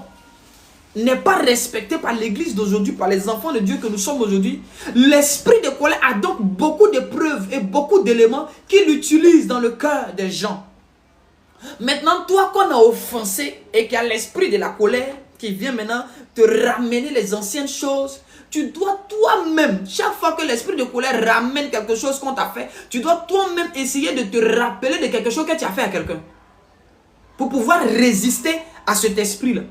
n'est pas respecté par l'église d'aujourd'hui, par les enfants de Dieu que nous sommes aujourd'hui, l'esprit de colère a donc beaucoup de preuves et beaucoup d'éléments qu'il utilise dans le cœur des gens. Maintenant, toi qu'on a offensé et qu'il y a l'esprit de la colère qui vient maintenant te ramener les anciennes choses, tu dois toi-même, chaque fois que l'esprit de colère ramène quelque chose qu'on t'a fait, tu dois toi-même essayer de te rappeler de quelque chose que tu as fait à quelqu'un. Pour pouvoir résister à cet esprit-là.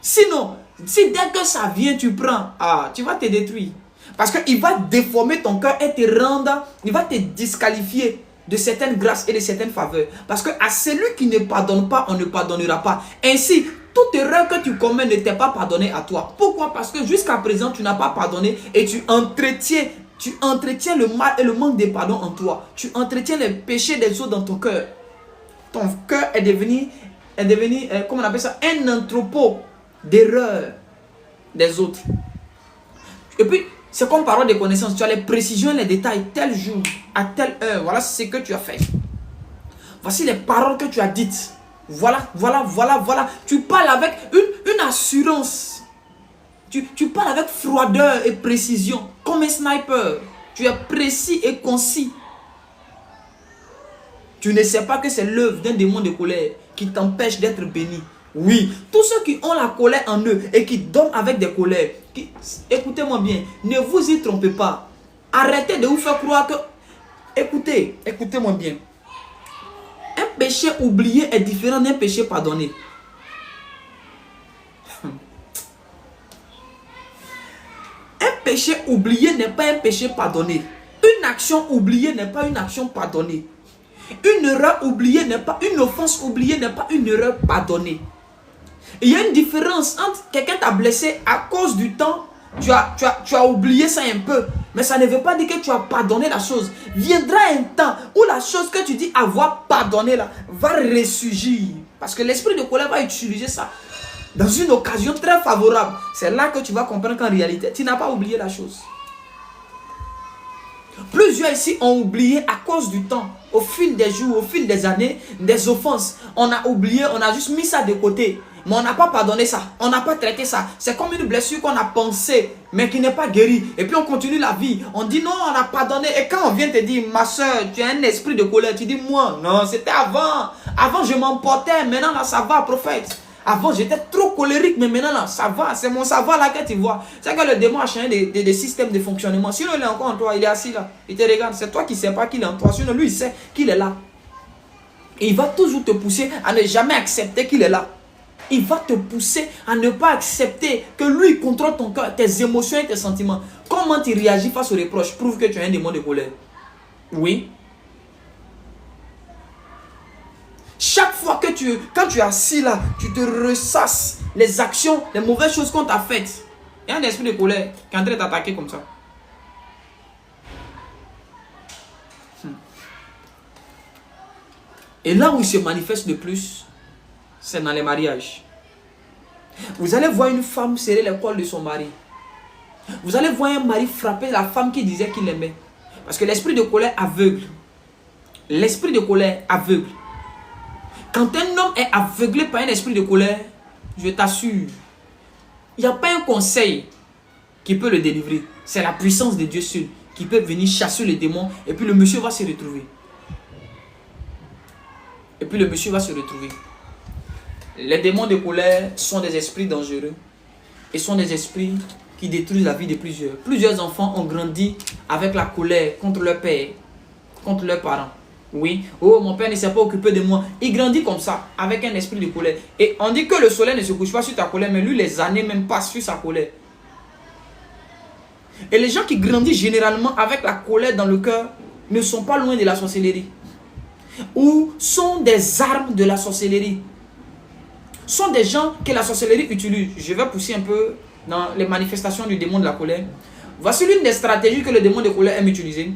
Sinon, si dès que ça vient, tu prends, tu vas te détruire. Parce qu'il va déformer ton cœur et te rendre, il va te disqualifier de certaines grâces et de certaines faveurs. Parce que à celui qui ne pardonne pas, on ne pardonnera pas. Ainsi, toute erreur que tu commets ne t'est pas pardonnée à toi. Pourquoi? Parce que jusqu'à présent, tu n'as pas pardonné et tu entretiens le mal et le manque de pardon en toi. Tu entretiens les péchés des autres dans ton cœur. Ton cœur est devenu, comment on appelle ça, un entrepôt d'erreurs des autres. Et puis, c'est comme parole de connaissance. Tu as les précisions et les détails. Tel jour, à telle heure, voilà ce que tu as fait. Voici les paroles que tu as dites. Voilà. Tu parles avec une assurance. Tu parles avec froideur et précision. Comme un sniper. Tu es précis et concis. Tu ne sais pas que c'est l'œuvre d'un démon de colère qui t'empêche d'être béni. Oui, tous ceux qui ont la colère en eux et qui dorment avec des colères, écoutez-moi bien, ne vous y trompez pas. Arrêtez de vous faire croire que... Écoutez-moi bien. Un péché oublié est différent d'un péché pardonné. Un péché oublié n'est pas un péché pardonné. Une action oubliée n'est pas une action pardonnée. Une erreur oubliée n'est pas... Une offense oubliée n'est pas une erreur pardonnée. Il y a une différence entre quelqu'un t'a blessé à cause du temps, tu as oublié ça un peu, mais ça ne veut pas dire que tu as pardonné la chose. Viendra un temps où la chose que tu dis avoir pardonné là va ressurgir. Parce que l'esprit de colère va utiliser ça dans une occasion très favorable. C'est là que tu vas comprendre qu'en réalité, tu n'as pas oublié la chose. Plusieurs ici ont oublié à cause du temps, au fil des jours, au fil des années, des offenses. On a oublié, on a juste mis ça de côté. Mais on n'a pas pardonné ça, on n'a pas traité ça. C'est comme une blessure qu'on a pensée, mais qui n'est pas guérie. Et puis on continue la vie. On dit non, on a pardonné. Et quand on vient te dire, ma soeur, tu as un esprit de colère, tu dis, moi, non, c'était avant. Avant, je m'emportais, maintenant, là, ça va, prophète. Avant, j'étais trop colérique, mais maintenant, là, ça va. C'est mon savoir là que tu vois. C'est que le démon a changé des systèmes de fonctionnement. Sinon, il est encore en toi, il est assis là. Il te regarde. C'est toi qui ne sais pas qu'il est en toi. Sinon, lui, il sait qu'il est là. Et il va toujours te pousser à ne jamais accepter qu'il est là. Il va te pousser à ne pas accepter que lui contrôle ton cœur, tes émotions et tes sentiments. Comment tu réagis face aux reproches prouve que tu as un démon de colère. Oui. Chaque fois que quand tu es assis là, tu te ressasses les actions, les mauvaises choses qu'on t'a faites. Il y a un esprit de colère qui est en train de t'attaquer comme ça. Et là où il se manifeste le plus, c'est dans les mariages. Vous allez voir une femme serrer le col de son mari. Vous allez voir un mari frapper la femme qui disait qu'il l'aimait. Parce que l'esprit de colère aveugle. L'esprit de colère aveugle. Quand un homme est aveuglé par un esprit de colère, je t'assure, il n'y a pas un conseil qui peut le délivrer. C'est la puissance de Dieu seul qui peut venir chasser les démons et puis le monsieur va se retrouver. Et puis le monsieur va se retrouver. Les démons de colère sont des esprits dangereux et sont des esprits qui détruisent la vie de plusieurs. Plusieurs enfants ont grandi avec la colère contre leur père, contre leurs parents. Oui, oh mon père ne s'est pas occupé de moi. Il grandit comme ça, avec un esprit de colère. Et on dit que le soleil ne se couche pas sur ta colère, mais lui les années même passent sur sa colère. Et les gens qui grandissent généralement avec la colère dans le cœur ne sont pas loin de la sorcellerie. Ou sont des armes de la sorcellerie. Sont des gens que la sorcellerie utilise. Je vais pousser un peu dans les manifestations du démon de la colère. Voici l'une des stratégies que le démon de colère aime utiliser.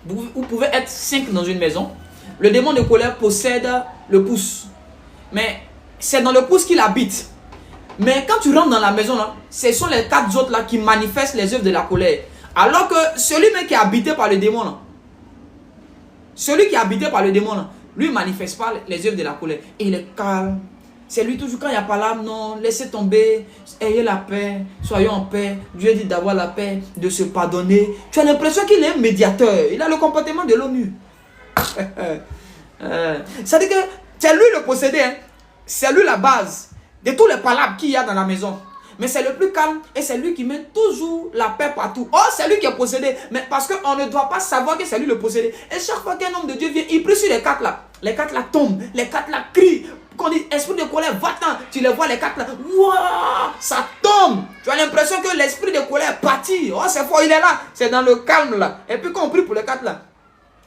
Vous pouvez être 5 dans une maison. Le démon de colère possède le pouce. Mais c'est dans le pouce qu'il habite. Mais quand tu rentres dans la maison, là, ce sont les 4 autres là qui manifestent les œuvres de la colère. Alors que celui même qui est habité par le démon, là, celui qui est habité par le démon, là, lui ne manifeste pas les œuvres de la colère. Et il est calme. C'est lui toujours quand il n'y a pas l'âme, non, laissez tomber, ayez la paix, soyons en paix. Dieu dit d'avoir la paix, de se pardonner. Tu as l'impression qu'il est un médiateur, il a le comportement de l'ONU. Ça veut dire que c'est lui le possédé, hein? C'est lui la base de tous les palabres qu'il y a dans la maison. Mais c'est le plus calme et c'est lui qui met toujours la paix partout. Oh, c'est lui qui est possédé. Mais parce qu'on ne doit pas savoir que c'est lui le possédé. Et chaque fois qu'un homme de Dieu vient, il prie sur les 4 là. Les 4 là tombent, les 4 là crient. Quand on dit esprit de colère, va-t'en. Tu les vois les 4 là. Waouh, ça tombe. Tu as l'impression que l'esprit de colère est parti. Oh, c'est fort, il est là. C'est dans le calme là. Et puis quand on prie pour les 4 là,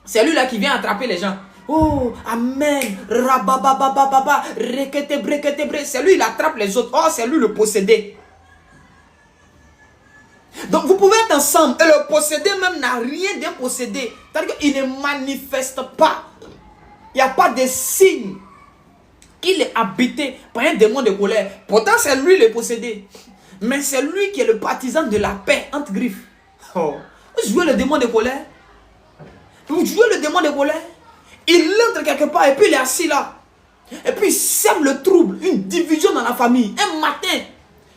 c'est lui là qui vient attraper les gens. Oh, amen, rabababababa, rekete brekete bre. C'est lui, il attrape les autres. Oh, c'est lui le possédé. Donc vous pouvez être ensemble et le possédé même n'a rien d'impossédé. C'est-à-dire qu'il ne manifeste pas. Il n'y a pas de signe qu'il est habité par un démon de colère. Pourtant c'est lui le possédé. Mais c'est lui qui est le partisan de la paix entre griffes. Oh. Vous jouez le démon de colère. Vous jouez le démon de colère. Il entre quelque part et puis il est assis là. Et puis il sème le trouble, une division dans la famille. Un matin,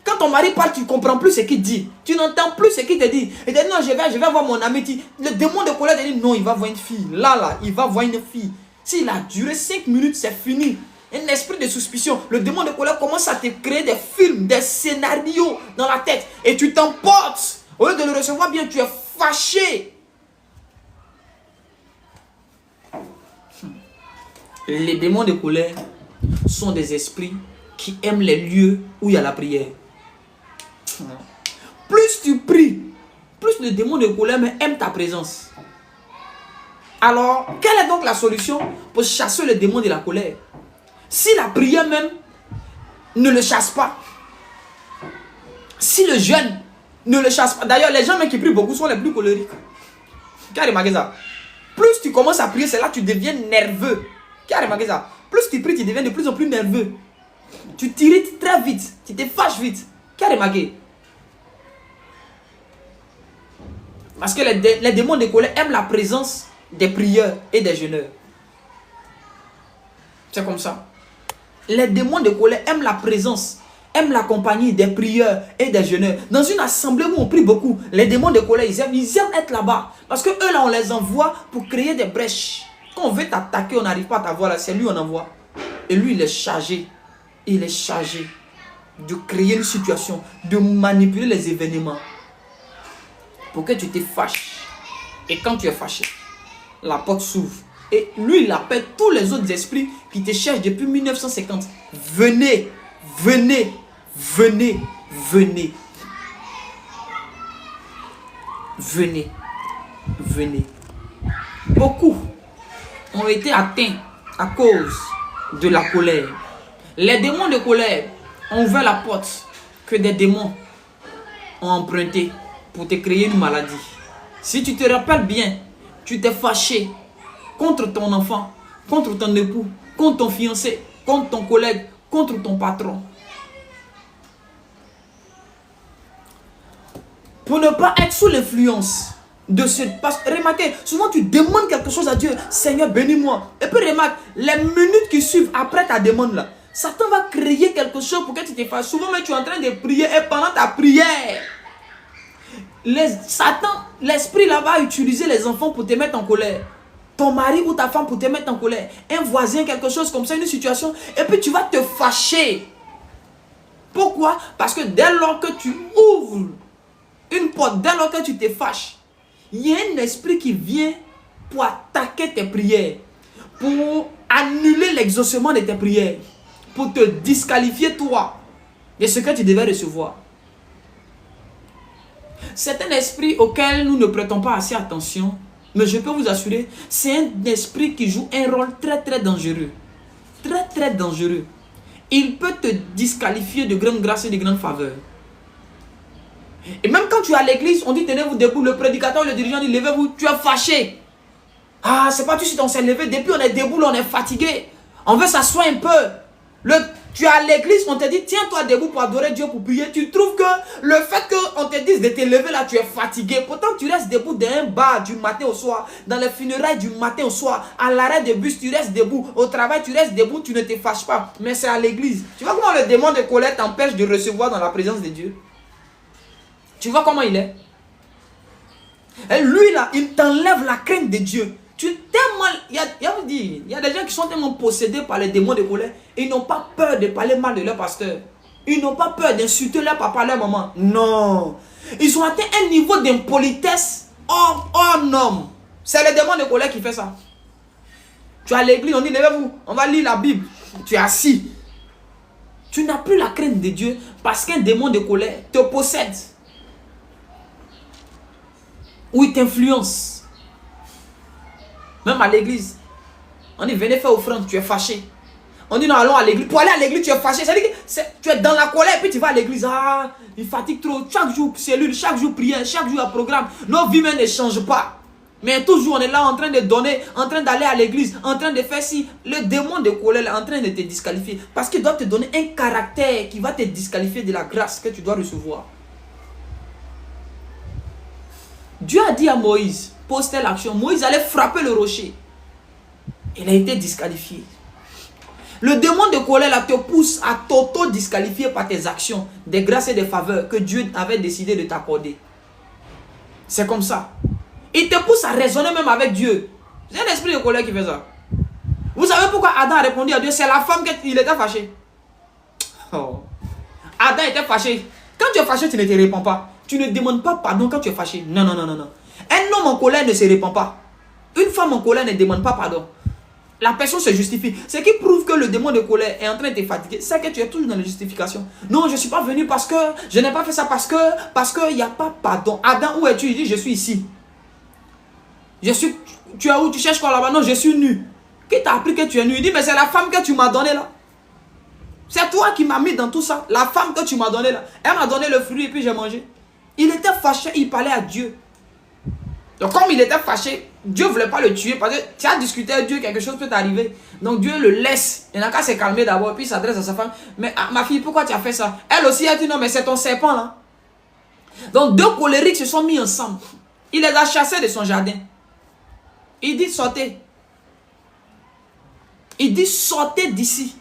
quand ton mari parle, tu ne comprends plus ce qu'il dit. Tu n'entends plus ce qu'il te dit. Il te dit non, je vais voir mon ami. Le démon de colère te dit non, il va voir une fille. Là, il va voir une fille. S'il a duré 5 minutes, c'est fini. Un esprit de suspicion. Le démon de colère commence à te créer des films, des scénarios dans la tête. Et tu t'emportes. Au lieu de le recevoir bien, tu es fâché. Les démons de colère sont des esprits qui aiment les lieux où il y a la prière. Plus tu pries, plus le démon de colère aime ta présence. Alors, quelle est donc la solution pour chasser le démon de la colère? Si la prière même ne le chasse pas, si le jeûne ne le chasse pas, d'ailleurs les gens même qui prient beaucoup sont les plus colériques. Qui a remarqué ça? Plus tu commences à prier, c'est là que tu deviens nerveux. Qui a remarqué ça? Plus tu pries, tu deviens de plus en plus nerveux. Tu t'irrites très vite, tu te fâches vite. Qui a remarqué? Parce que les démons de colère aiment la présence des prieurs et des jeûneurs. C'est comme ça. Les démons de colère aiment la présence, aiment la compagnie des prieurs et des jeûneurs. Dans une assemblée où on prie beaucoup, les démons de colère, ils aiment être là-bas. Parce que eux là, on les envoie pour créer des brèches. Quand on veut t'attaquer, on n'arrive pas à t'avoir là, c'est lui on envoie. Et lui, il est chargé. Il est chargé de créer une situation, de manipuler les événements pour que tu te fâches. Et quand tu es fâché, la porte s'ouvre. Et lui, il appelle tous les autres esprits qui te cherchent depuis 1950. Venez, venez, venez, venez. Venez, venez. Beaucoup ont été atteints à cause de la colère. Les démons de colère ont ouvert la porte que des démons ont emprunté pour te créer une maladie. Si tu te rappelles bien, tu t'es fâché contre ton enfant contre ton époux, contre ton fiancé, contre ton collègue, contre ton patron. Pour ne pas être sous l'influence de ce... Parce que remarquez, souvent tu demandes quelque chose à Dieu. Seigneur, bénis-moi. Et puis remarque, les minutes qui suivent après ta demande là, Satan va créer quelque chose pour que tu te fasses. Souvent, mais tu es en train de prier et pendant ta prière, Satan, l'esprit là va utiliser les enfants pour te mettre en colère. Ton mari ou ta femme pour te mettre en colère. Un voisin, quelque chose comme ça, une situation. Et puis tu vas te fâcher. Pourquoi? Parce que dès lors que tu ouvres une porte, dès lors que tu te fâches, il y a un esprit qui vient pour attaquer tes prières, pour annuler l'exaucement de tes prières, pour te disqualifier toi de ce que tu devais recevoir. C'est un esprit auquel nous ne prêtons pas assez attention, mais je peux vous assurer, c'est un esprit qui joue un rôle très dangereux. Très dangereux. Il peut te disqualifier de grandes grâces et de grandes faveurs. Et même quand tu es à l'église, on dit tenez-vous debout, le prédicateur, le dirigeant dit levez-vous, tu es fâché. Ah, c'est pas tout de suite on s'est levé, depuis on est debout, là, on est fatigué. On veut s'asseoir un peu. Tu es à l'église, on te dit tiens-toi debout pour adorer Dieu, pour prier. Tu trouves que le fait qu'on te dise de te lever là, tu es fatigué. Pourtant tu restes debout dans un bar du matin au soir, dans les funérailles du matin au soir, à l'arrêt de bus, tu restes debout. Au travail, tu restes debout, tu ne te fâches pas. Mais c'est à l'église. Tu vois comment le démon de colère t'empêche de recevoir dans la présence de Dieu? Tu vois comment il est? Et lui là, il t'enlève la crainte de Dieu. Tu es tellement... Il y a des gens qui sont tellement possédés par les démons de colère. Ils n'ont pas peur de parler mal de leur pasteur. Ils n'ont pas peur d'insulter leur papa, leur maman. Non. Ils ont atteint un niveau d'impolitesse hors norme. C'est le démon de colère qui fait ça. Tu es à l'église, on dit levez-vous, on va lire la Bible. Tu es assis. Tu n'as plus la crainte de Dieu parce qu'un démon de colère te possède. Ou il t'influence. Même à l'église. On dit venez faire offrande, tu es fâché. On dit non, allons à l'église. Pour aller à l'église, tu es fâché. C'est-à-dire que tu es dans la colère et puis tu vas à l'église. Ah, il fatigue trop. Chaque jour cellule, chaque jour prière, chaque jour un programme. Nos vies même ne changent pas. Mais toujours on est là en train de donner, en train d'aller à l'église, en train de faire ci. Le démon de colère est en train de te disqualifier. Parce qu'il doit te donner un caractère qui va te disqualifier de la grâce que tu dois recevoir. Dieu a dit à Moïse, pose telle action. Moïse allait frapper le rocher. Il a été disqualifié. Le démon de colère là te pousse à t'auto-disqualifier par tes actions, des grâces et des faveurs que Dieu avait décidé de t'accorder. C'est comme ça. Il te pousse à raisonner même avec Dieu. C'est un esprit de colère qui fait ça. Vous savez pourquoi Adam a répondu à Dieu? C'est la femme qu'il était fâché. Oh. Adam était fâché. Quand tu es fâché, tu ne te réponds pas. Tu ne demandes pas pardon quand tu es fâché. Non. Un homme en colère ne se répand pas. Une femme en colère ne demande pas pardon. La personne se justifie. Ce qui prouve que le démon de colère est en train de te fatiguer, c'est que tu es toujours dans la justification. Non, je ne suis pas venu parce que je n'ai pas fait ça parce que il n'y a pas pardon. Adam, où es-tu? Il dit je suis ici. Tu es où? Tu cherches quoi là-bas? Non, je suis nu. Qui t'a appris que tu es nu? Il dit mais c'est la femme que tu m'as donnée là. C'est toi qui m'as mis dans tout ça. La femme que tu m'as donnée là. Elle m'a donné le fruit et puis j'ai mangé. Il était fâché, il parlait à Dieu. Donc comme il était fâché, Dieu ne voulait pas le tuer parce que tu as discuté avec Dieu, quelque chose peut t'arriver. Donc Dieu le laisse. Il n'a qu'à se calmer d'abord, puis il s'adresse à sa femme. Mais ma fille, pourquoi tu as fait ça? Elle aussi a dit non, mais c'est ton serpent là. Donc deux colériques se sont mis ensemble. Il les a chassés de son jardin. Il dit sortez. Il dit sortez d'ici.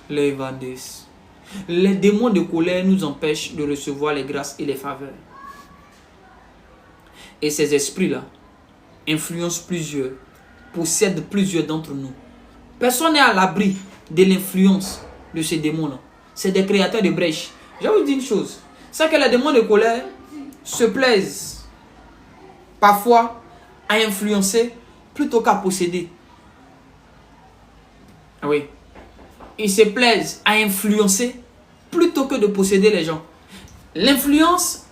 Les Vandis. Les démons de colère nous empêchent de recevoir les grâces et les faveurs. Et ces esprits-là influencent plusieurs, possèdent plusieurs d'entre nous. Personne n'est à l'abri de l'influence de ces démons-là. C'est des créateurs de brèches. Je vais vous dire une chose. C'est que les démons de colère se plaisent parfois à influencer plutôt qu'à posséder. Ah oui. Ils se plaisent à influencer plutôt que de posséder les gens. L'influence,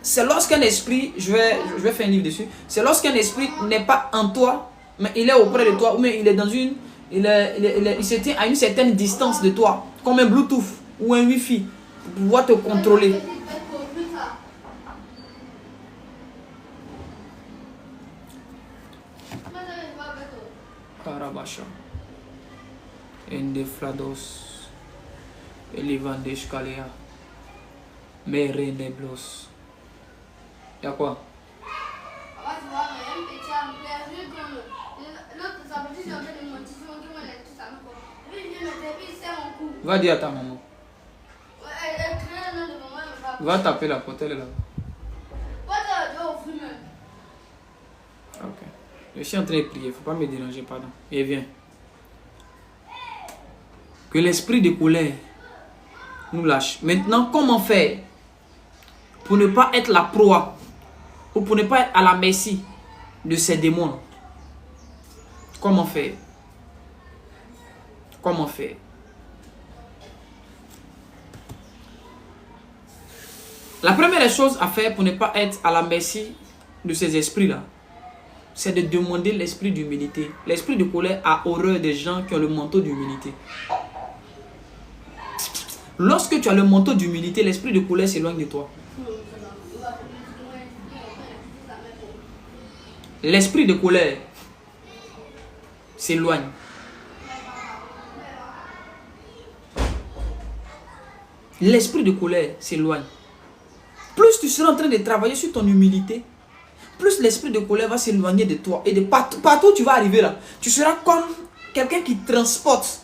c'est lorsqu'un esprit, je vais faire un livre dessus, c'est lorsqu'un esprit n'est pas en toi, mais il est auprès de toi, ou mais il est dans une, il se tient à une certaine distance de toi, comme un Bluetooth ou un Wi-Fi, pour pouvoir te contrôler. Karabasha. Ende Flados. Elivandesh Kalea. Mere Neblos. Y'a quoi? Va dire à ta maman. Va taper la porte, elle est là. Ok. Je suis en train de prier, il ne faut pas me déranger, pardon. Et viens. Que l'esprit de colère nous lâche. Maintenant, comment faire pour ne pas être la proie ou pour ne pas être à la merci de ces démons? Comment faire? Comment faire? La première chose à faire pour ne pas être à la merci de ces esprits-là, c'est de demander l'esprit d'humilité. L'esprit de colère a horreur des gens qui ont le manteau d'humilité. Lorsque tu as le manteau d'humilité, l'esprit de colère s'éloigne de toi. L'esprit de colère s'éloigne. L'esprit de colère s'éloigne. Plus tu seras en train de travailler sur ton humilité, plus l'esprit de colère va s'éloigner de toi. Et de partout où tu vas arriver là, tu seras comme quelqu'un qui transporte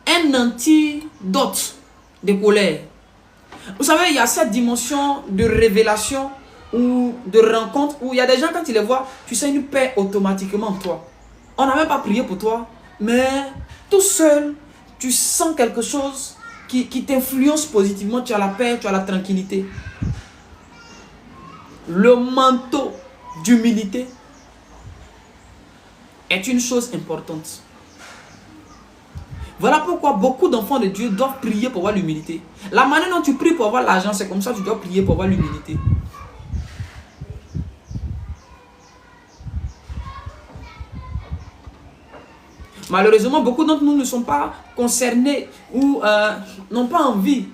un antidote de colère. Vous savez, il y a cette dimension de révélation ou de rencontre où il y a des gens, quand tu les vois, tu sens une paix automatiquement en toi. On n'a même pas prié pour toi, mais tout seul, tu sens quelque chose qui t'influence positivement. Tu as la paix, tu as la tranquillité. Le manteau d'humilité est une chose importante. Voilà pourquoi beaucoup d'enfants de Dieu doivent prier pour avoir l'humilité. La manière dont tu pries pour avoir l'argent, c'est comme ça que tu dois prier pour avoir l'humilité. Malheureusement, beaucoup d'entre nous ne sont pas concernés ou n'ont pas envie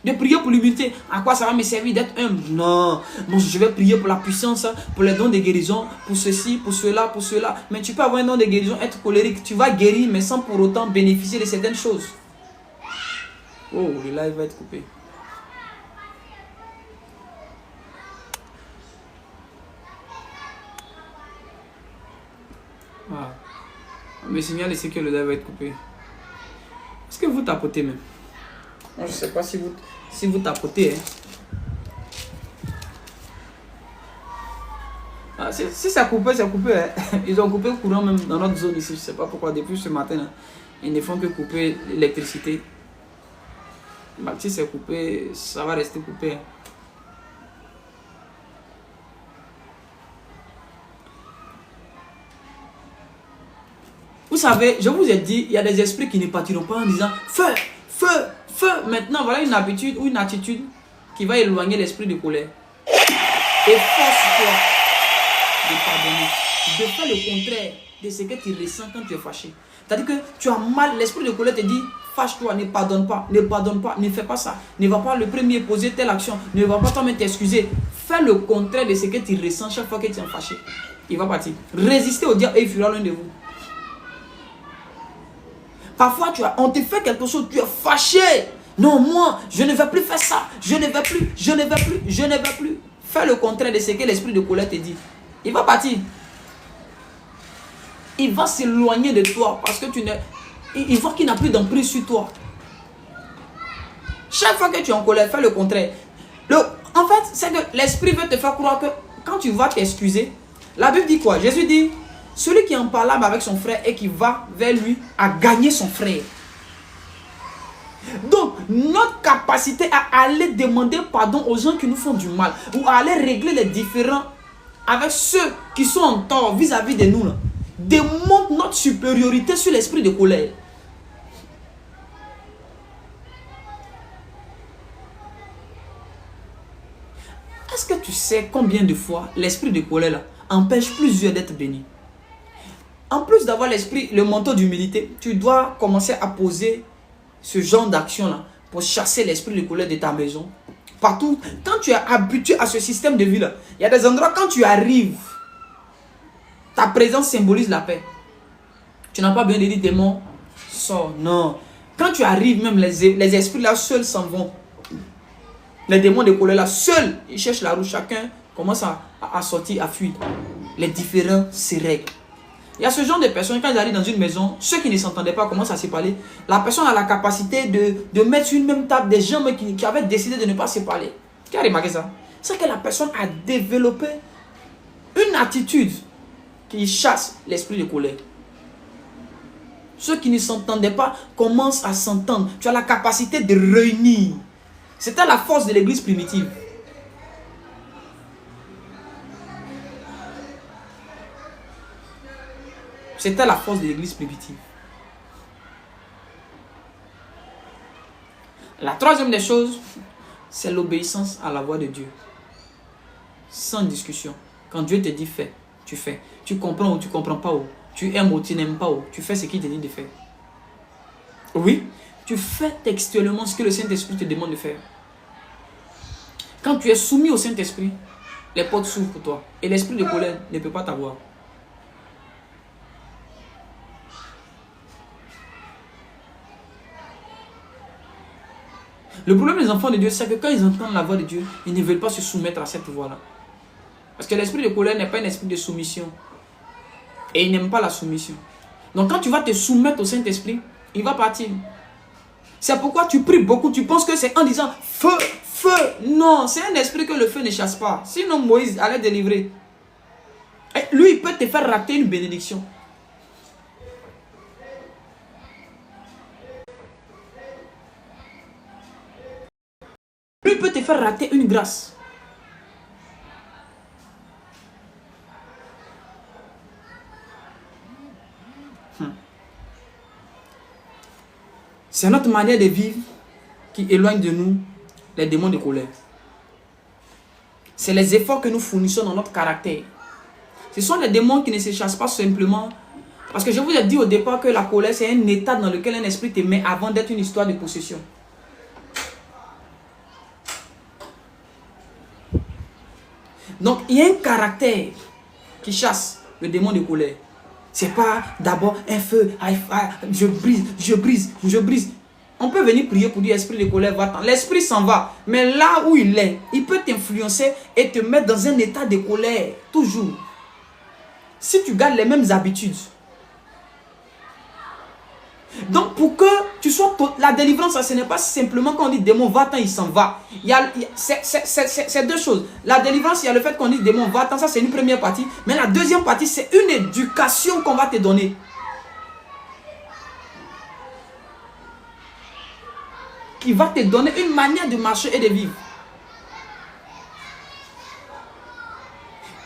de prier pour l'humilité. À quoi ça va me servir d'être humble? Non, bon, je vais prier pour la puissance, pour les dons de guérison, pour ceci, pour cela, pour cela. Mais tu peux avoir un don de guérison, être colérique. Tu vas guérir, mais sans pour autant bénéficier de certaines choses. Oh, le live va être coupé. Ah. Me signale ici que le live va être coupé. Est-ce que vous tapotez même? Moi, je ne sais pas si vous tapotez. Hein. Ah, si ça coupé, c'est coupé. Hein. Ils ont coupé le courant même dans notre zone ici. Je ne sais pas pourquoi. Depuis ce matin, hein, ils ne font que couper l'électricité. Si c'est coupé, ça va rester coupé. Hein. Vous savez, je vous ai dit, il y a des esprits qui ne partiront pas en disant feu, feu, feu. Maintenant, voilà une habitude ou une attitude qui va éloigner l'esprit de colère. Et force-toi de pardonner, de faire le contraire de ce que tu ressens quand tu es fâché. C'est-à-dire que tu as mal, l'esprit de colère te dit fâche-toi, ne pardonne pas, ne fais pas ça, ne va pas le premier poser telle action, ne va pas toi-même t'excuser. Fais le contraire de ce que tu ressens chaque fois que tu es fâché. Il va partir. Résistez au diable et il fuira l'un de vous. Parfois, on te fait quelque chose, tu es fâché. Non, moi, je ne vais plus faire ça. Je ne vais plus, je ne vais plus, je ne vais plus. Fais le contraire de ce que l'esprit de colère te dit. Il va partir. Il va s'éloigner de toi parce que il voit qu'il n'a plus d'emprise sur toi. Chaque fois que tu es en colère, fais le contraire. En fait, c'est que l'esprit veut te faire croire que quand tu vas t'excuser, la Bible dit quoi? Jésus dit, celui qui est en parlable avec son frère et qui va vers lui a gagné son frère. Donc, notre capacité à aller demander pardon aux gens qui nous font du mal ou à aller régler les différends avec ceux qui sont en tort vis-à-vis de nous, là, démontre notre supériorité sur l'esprit de colère. Est-ce que tu sais combien de fois l'esprit de colère là, empêche plusieurs d'être bénis? En plus d'avoir le manteau d'humilité, tu dois commencer à poser ce genre d'action-là pour chasser l'esprit de colère de ta maison. Partout, quand tu es habitué à ce système de vie-là, il y a des endroits quand tu arrives, ta présence symbolise la paix. Tu n'as pas besoin de dire démon, sors. Non. Quand tu arrives, même les esprits là seuls s'en vont. Les démons de colère là, seuls, ils cherchent la route. Chacun commence à sortir, à fuir. Les différends se règlent. Il y a ce genre de personnes, quand ils arrivent dans une maison, ceux qui ne s'entendaient pas commencent à se parler. La personne a la capacité de mettre sur une même table des gens qui avaient décidé de ne pas se parler. Qui a remarqué ça? C'est que la personne a développé une attitude qui chasse l'esprit de colère. Ceux qui ne s'entendaient pas commencent à s'entendre. Tu as la capacité de réunir. C'était la force de l'église primitive. C'était la force de l'église primitive. La troisième des choses, c'est l'obéissance à la voix de Dieu. Sans discussion. Quand Dieu te dit fais, tu fais. Tu comprends ou tu ne comprends pas où. Tu aimes ou tu n'aimes pas où. Tu fais ce qu'il te dit de faire. Oui, tu fais textuellement ce que le Saint-Esprit te demande de faire. Quand tu es soumis au Saint-Esprit, les portes s'ouvrent pour toi. Et l'esprit de colère ne peut pas t'avoir. Le problème des enfants de Dieu, c'est que quand ils entendent la voix de Dieu, ils ne veulent pas se soumettre à cette voix-là. Parce que l'esprit de colère n'est pas un esprit de soumission. Et il n'aime pas la soumission. Donc quand tu vas te soumettre au Saint-Esprit, il va partir. C'est pourquoi tu pries beaucoup, tu penses que c'est en disant feu, feu. Non, c'est un esprit que le feu ne chasse pas. Sinon Moïse allait délivrer. Et lui, il peut te faire rater une bénédiction. Lui, il peut te faire rater une grâce. C'est notre manière de vivre qui éloigne de nous les démons de colère. C'est les efforts que nous fournissons dans notre caractère. Ce sont les démons qui ne se chassent pas simplement. Parce que je vous ai dit au départ que la colère, c'est un état dans lequel un esprit te met avant d'être une histoire de possession. Donc, il y a un caractère qui chasse le démon de colère. C'est pas d'abord un feu, je brise, je brise, je brise. On peut venir prier pour dire esprit de colère, va-t'en. L'esprit s'en va. Mais là où il est, il peut t'influencer et te mettre dans un état de colère. Toujours. Si tu gardes les mêmes habitudes. Donc pour que tu sois... La délivrance, ce n'est pas simplement quand on dit démon, va-t'en, il s'en va. C'est deux choses. La délivrance, il y a le fait qu'on dit démon, va-t'en, ça c'est une première partie. Mais la deuxième partie, c'est une éducation qu'on va te donner. Qui va te donner une manière de marcher et de vivre.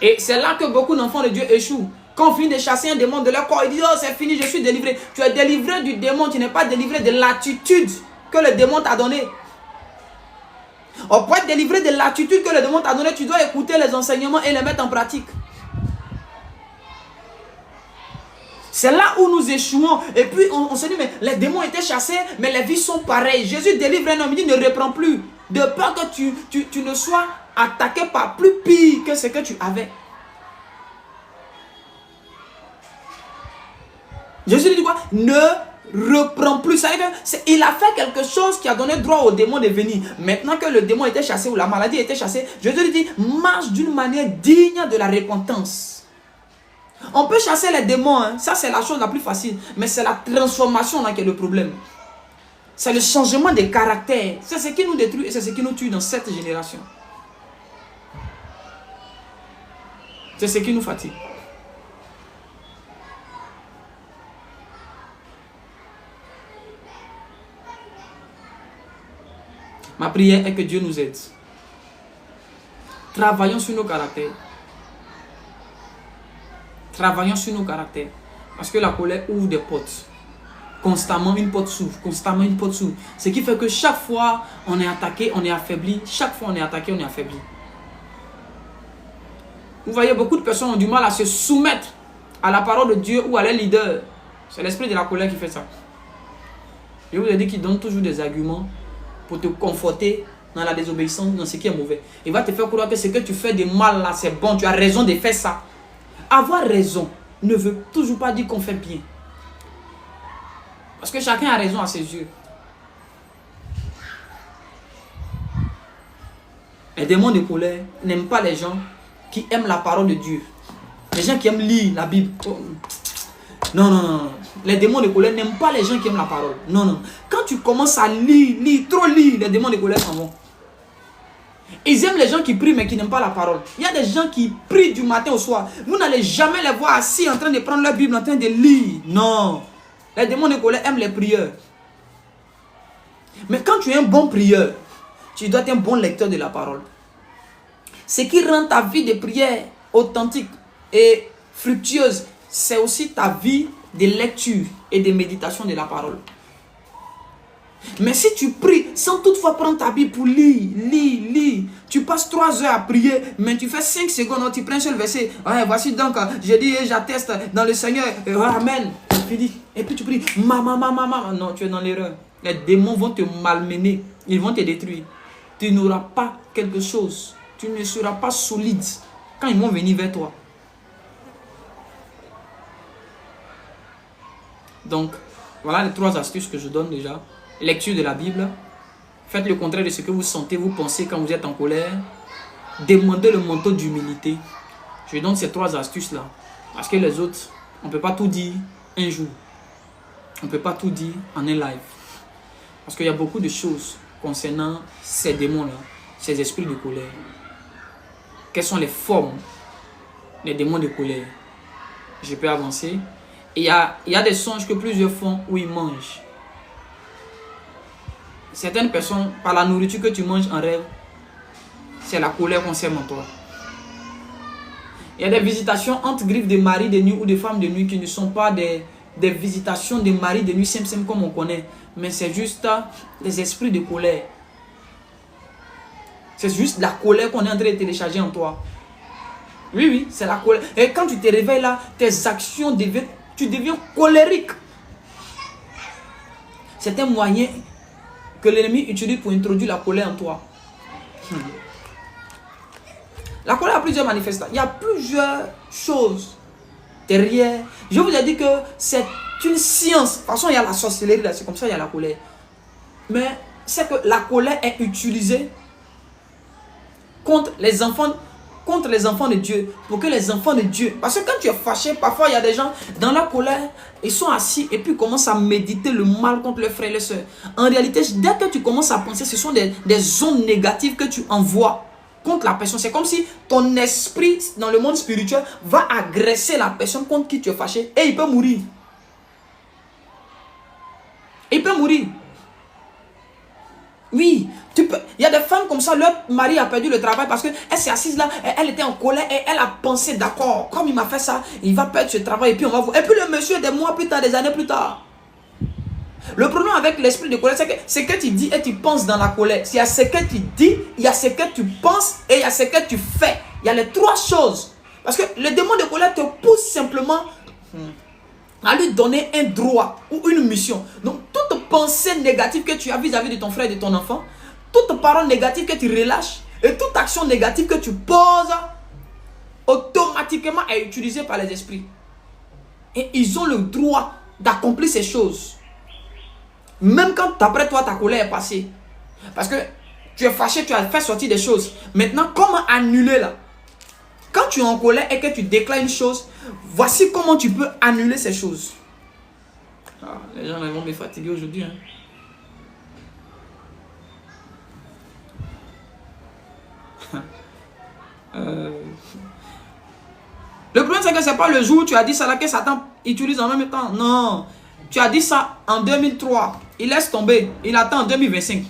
Et c'est là que beaucoup d'enfants de Dieu échouent. Quand on finit de chasser un démon de leur corps, ils disent oh c'est fini, je suis délivré. Tu es délivré du démon, tu n'es pas délivré de l'attitude que le démon t'a donnée. Pour être délivré de l'attitude que le démon t'a donnée, tu dois écouter les enseignements et les mettre en pratique. C'est là où nous échouons. Et puis on se dit mais les démons étaient chassés, mais les vies sont pareilles. Jésus délivre un homme, il dit ne reprends plus. De peur que tu ne sois attaqué par plus pire que ce que tu avais. Jésus dit quoi? Ne reprends plus. Ça veut dire il a fait quelque chose qui a donné droit au démon de venir. Maintenant que le démon était chassé ou la maladie était chassée, Jésus lui dit marche d'une manière digne de la repentance. On peut chasser les démons, hein. Ça c'est la chose la plus facile. Mais c'est la transformation là qui est le problème. C'est le changement de caractère. C'est ce qui nous détruit et c'est ce qui nous tue dans cette génération. C'est ce qui nous fatigue. Ma prière est que Dieu nous aide. Travaillons sur nos caractères. Travaillons sur nos caractères. Parce que la colère ouvre des portes. Constamment, une porte s'ouvre. Constamment, une porte s'ouvre. Ce qui fait que chaque fois, on est attaqué, on est affaibli. Chaque fois, on est attaqué, on est affaibli. Vous voyez, beaucoup de personnes ont du mal à se soumettre à la parole de Dieu ou à leur leader. C'est l'esprit de la colère qui fait ça. Je vous ai dit qu'il donne toujours des arguments pour te conforter dans la désobéissance, dans ce qui est mauvais. Il va te faire croire que ce que tu fais de mal là, c'est bon, tu as raison de faire ça. Avoir raison ne veut toujours pas dire qu'on fait bien. Parce que chacun a raison à ses yeux. Les démons de colère n'aiment pas les gens qui aiment la parole de Dieu. Les gens qui aiment lire la Bible. Oh. Non, non, non. Les démons de colère n'aiment pas les gens qui aiment la parole. Non, non. Quand tu commences à lire, trop lire, les démons de colère s'en vont. Ils aiment les gens qui prient mais qui n'aiment pas la parole. Il y a des gens qui prient du matin au soir. Vous n'allez jamais les voir assis en train de prendre leur Bible, en train de lire. Non. Les démons de colère aiment les prieurs. Mais quand tu es un bon prieur, tu dois être un bon lecteur de la parole. Ce qui rend ta vie de prière authentique et fructueuse, c'est aussi ta vie de lecture et de méditation de la parole. Mais si tu pries sans toutefois prendre ta Bible pour lire, tu passes 3 heures à prier, mais tu fais 5 secondes, tu prends un seul verset. Ouais, voici donc, je dis et j'atteste dans le Seigneur, amen. Et puis tu pries, maman. Non, tu es dans l'erreur. Les démons vont te malmener, ils vont te détruire. Tu n'auras pas quelque chose, tu ne seras pas solide quand ils vont venir vers toi. Donc, voilà les 3 astuces que je donne déjà. Lecture de la Bible. Faites le contraire de ce que vous sentez, vous pensez quand vous êtes en colère. Demandez le manteau d'humilité. Je donne ces 3 astuces-là. Parce que les autres, on ne peut pas tout dire un jour. On ne peut pas tout dire en un live. Parce qu'il y a beaucoup de choses concernant ces démons-là, ces esprits de colère. Quelles sont les formes des démons de colère? Je peux avancer. Il y a des songes que plusieurs font où ils mangent. Certaines personnes, par la nourriture que tu manges en rêve, c'est la colère qu'on sème en toi. Il y a des visitations entre griffes de mari de nuit ou de femmes de nuit qui ne sont pas des visitations de mari de nuit simple comme on connaît, mais c'est juste des esprits de colère. C'est juste la colère qu'on est en train de télécharger en toi. Oui, c'est la colère. Et quand tu te réveilles là, tes actions deviennent, tu deviens colérique. C'est un moyen que l'ennemi utilise pour introduire la colère en toi. La colère a plusieurs manifestations. Il y a plusieurs choses derrière. Je vous ai dit que c'est une science. De toute façon, il y a la sorcellerie, c'est comme ça, il y a la colère. Mais c'est que la colère est utilisée contre les enfants de Dieu, pour que les enfants de Dieu, parce que quand tu es fâché, parfois il y a des gens dans la colère, ils sont assis et puis ils commencent à méditer le mal contre leurs frères et leurs soeurs. En réalité, dès que tu commences à penser, ce sont des ondes négatives que tu envoies contre la personne. C'est comme si ton esprit dans le monde spirituel va agresser la personne contre qui tu es fâché et il peut mourir. Il peut mourir. Oui, il y a des femmes comme ça, leur mari a perdu le travail parce qu'elle s'est assise là, elle était en colère et elle a pensé, d'accord, comme il m'a fait ça, il va perdre ce travail et puis on va voir. Et puis le monsieur, des mois plus tard, des années plus tard. Le problème avec l'esprit de colère, c'est que ce que tu dis et tu penses dans la colère, il y a ce que tu dis, il y a ce que tu penses et il y a ce que tu fais. Il y a les 3 choses. Parce que le démon de colère te pousse simplement à lui donner un droit ou une mission. Donc, toute pensée négative que tu as vis-à-vis de ton frère et de ton enfant, toute parole négative que tu relâches et toute action négative que tu poses, automatiquement est utilisée par les esprits. Et ils ont le droit d'accomplir ces choses. Même quand après toi, ta colère est passée. Parce que tu es fâché, tu as fait sortir des choses. Maintenant, comment annuler là? Quand tu es en colère et que tu déclares une chose, voici comment tu peux annuler ces choses. Ah, les gens vont me fatiguer aujourd'hui. Le problème, c'est que ce n'est pas le jour où tu as dit ça là que Satan utilise en même temps. Non. Tu as dit ça en 2003. Il laisse tomber. Il attend en 2025.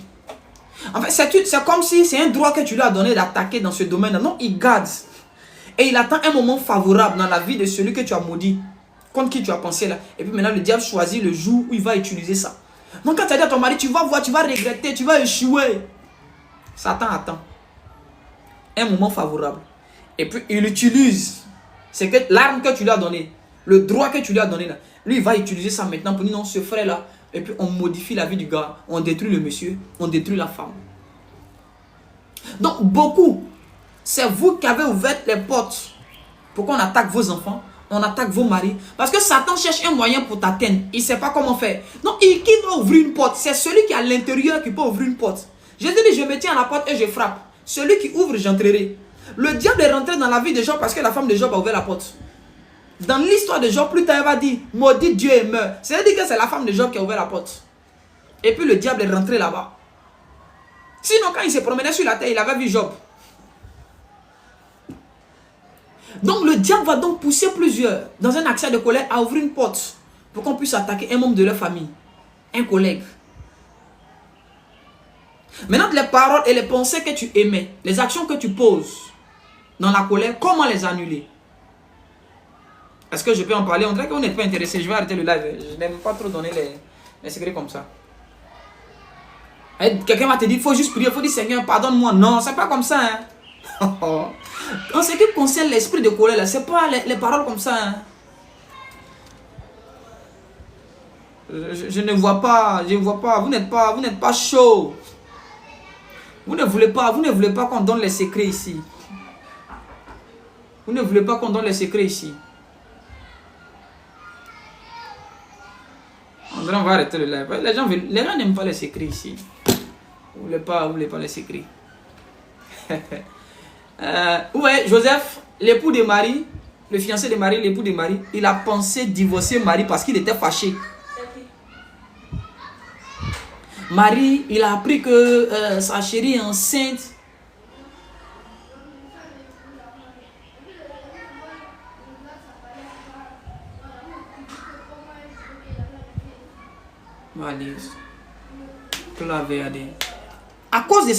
En fait, c'est comme si c'est un droit que tu lui as donné d'attaquer dans ce domaine. Non, il garde. Et il attend un moment favorable dans la vie de celui que tu as maudit, contre qui tu as pensé là. Et puis maintenant, le diable choisit le jour où il va utiliser ça. Donc quand tu as dit à ton mari, tu vas voir, tu vas regretter, tu vas échouer. Satan attend un moment favorable. Et puis il utilise l'arme que tu lui as donnée, le droit que tu lui as donné là. Lui, il va utiliser ça maintenant pour dire non, ce frère là. Et puis on modifie la vie du gars. On détruit le monsieur, on détruit la femme. Donc beaucoup, c'est vous qui avez ouvert les portes pour qu'on attaque vos enfants. on attaque vos maris. Parce que Satan cherche un moyen pour t'atteindre. Il ne sait pas comment faire. Donc, qui doit ouvrir une porte? C'est celui qui est à l'intérieur qui peut ouvrir une porte. Jésus dit, je me tiens à la porte et je frappe. Celui qui ouvre, j'entrerai. Le diable est rentré dans la vie de Job parce que la femme de Job a ouvert la porte. Dans l'histoire de Job, plus tard, elle va dire, maudit Dieu et meurt. C'est-à-dire que c'est la femme de Job qui a ouvert la porte. Et puis le diable est rentré là-bas. Sinon, quand il se promenait sur la terre, il avait vu Job. Donc le diable va donc pousser plusieurs dans un accès de colère à ouvrir une porte pour qu'on puisse attaquer un membre de leur famille, un collègue. Maintenant, les paroles et les pensées que tu émets, les actions que tu poses dans la colère, comment les annuler? Est-ce que je peux en parler? On dirait que vous n'êtes pas intéressé. Je vais arrêter le live. Je n'aime pas trop donner les secrets comme ça. Quelqu'un va te dire, il faut juste prier, il faut dire Seigneur, pardonne-moi. Non, c'est pas comme ça. Hein. En ce qui concerne l'esprit de colère, ce n'est pas les paroles comme ça. Hein. Je ne vois pas, vous n'êtes pas chaud. Vous ne voulez pas qu'on donne les secrets ici. Vous ne voulez pas qu'on donne les secrets ici. On va arrêter le live. Les gens n'aiment pas les secrets ici. Vous ne voulez pas les secrets. Ouais, Joseph, l'époux de Marie, le fiancé de Marie, l'époux de Marie, il a pensé divorcer Marie parce qu'il était fâché. Marie, il a appris que sa chérie est enceinte. À cause de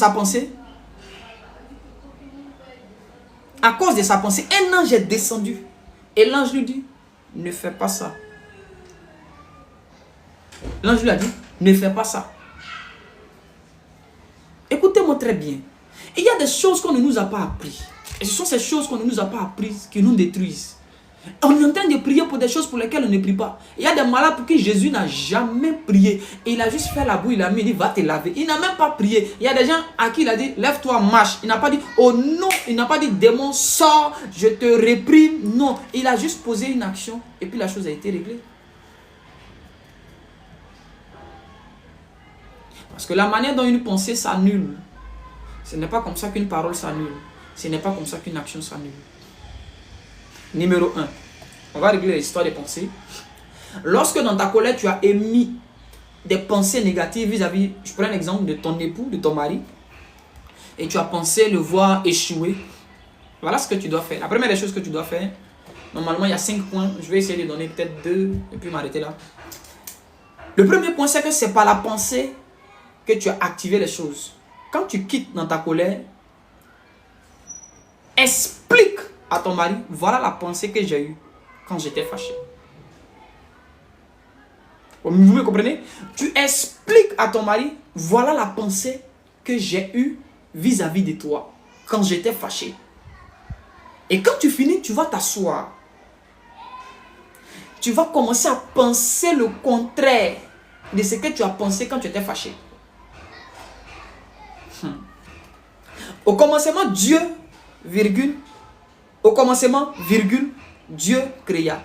sa pensée, un ange est descendu. Et l'ange lui dit, ne fais pas ça. L'ange lui a dit, ne fais pas ça. Écoutez-moi très bien. Il y a des choses qu'on ne nous a pas apprises. Et ce sont ces choses qu'on ne nous a pas apprises qui nous détruisent. On est en train de prier pour des choses pour lesquelles on ne prie pas. Il y a des malades pour qui Jésus n'a jamais prié. Et il a juste fait la boue, il a mis, il dit, va te laver. Il n'a même pas prié. Il y a des gens à qui il a dit, lève-toi, marche. Il n'a pas dit, oh non, il n'a pas dit, démon, sors, je te réprime. Non, il a juste posé une action et puis la chose a été réglée. Parce que la manière dont une pensée s'annule, ce n'est pas comme ça qu'une parole s'annule. Ce n'est pas comme ça qu'une action s'annule. Numéro 1. On va régler l'histoire des pensées. Lorsque dans ta colère, tu as émis des pensées négatives vis-à-vis, je prends un exemple de ton époux, de ton mari, et tu as pensé le voir échouer, voilà ce que tu dois faire. La première des choses que tu dois faire, normalement il y a 5 points, je vais essayer de donner peut-être 2 et puis m'arrêter là. Le premier point, c'est que c'est par la pensée que tu as activé les choses. Quand tu quittes dans ta colère, explique à ton mari, voilà la pensée que j'ai eue quand j'étais fâché. Vous me comprenez? Tu expliques à ton mari, voilà la pensée que j'ai eue vis-à-vis de toi quand j'étais fâché. Et quand tu finis, tu vas t'asseoir. Tu vas commencer à penser le contraire de ce que tu as pensé quand tu étais fâché. Au commencement, Dieu, virgule, au commencement, virgule, Dieu créa.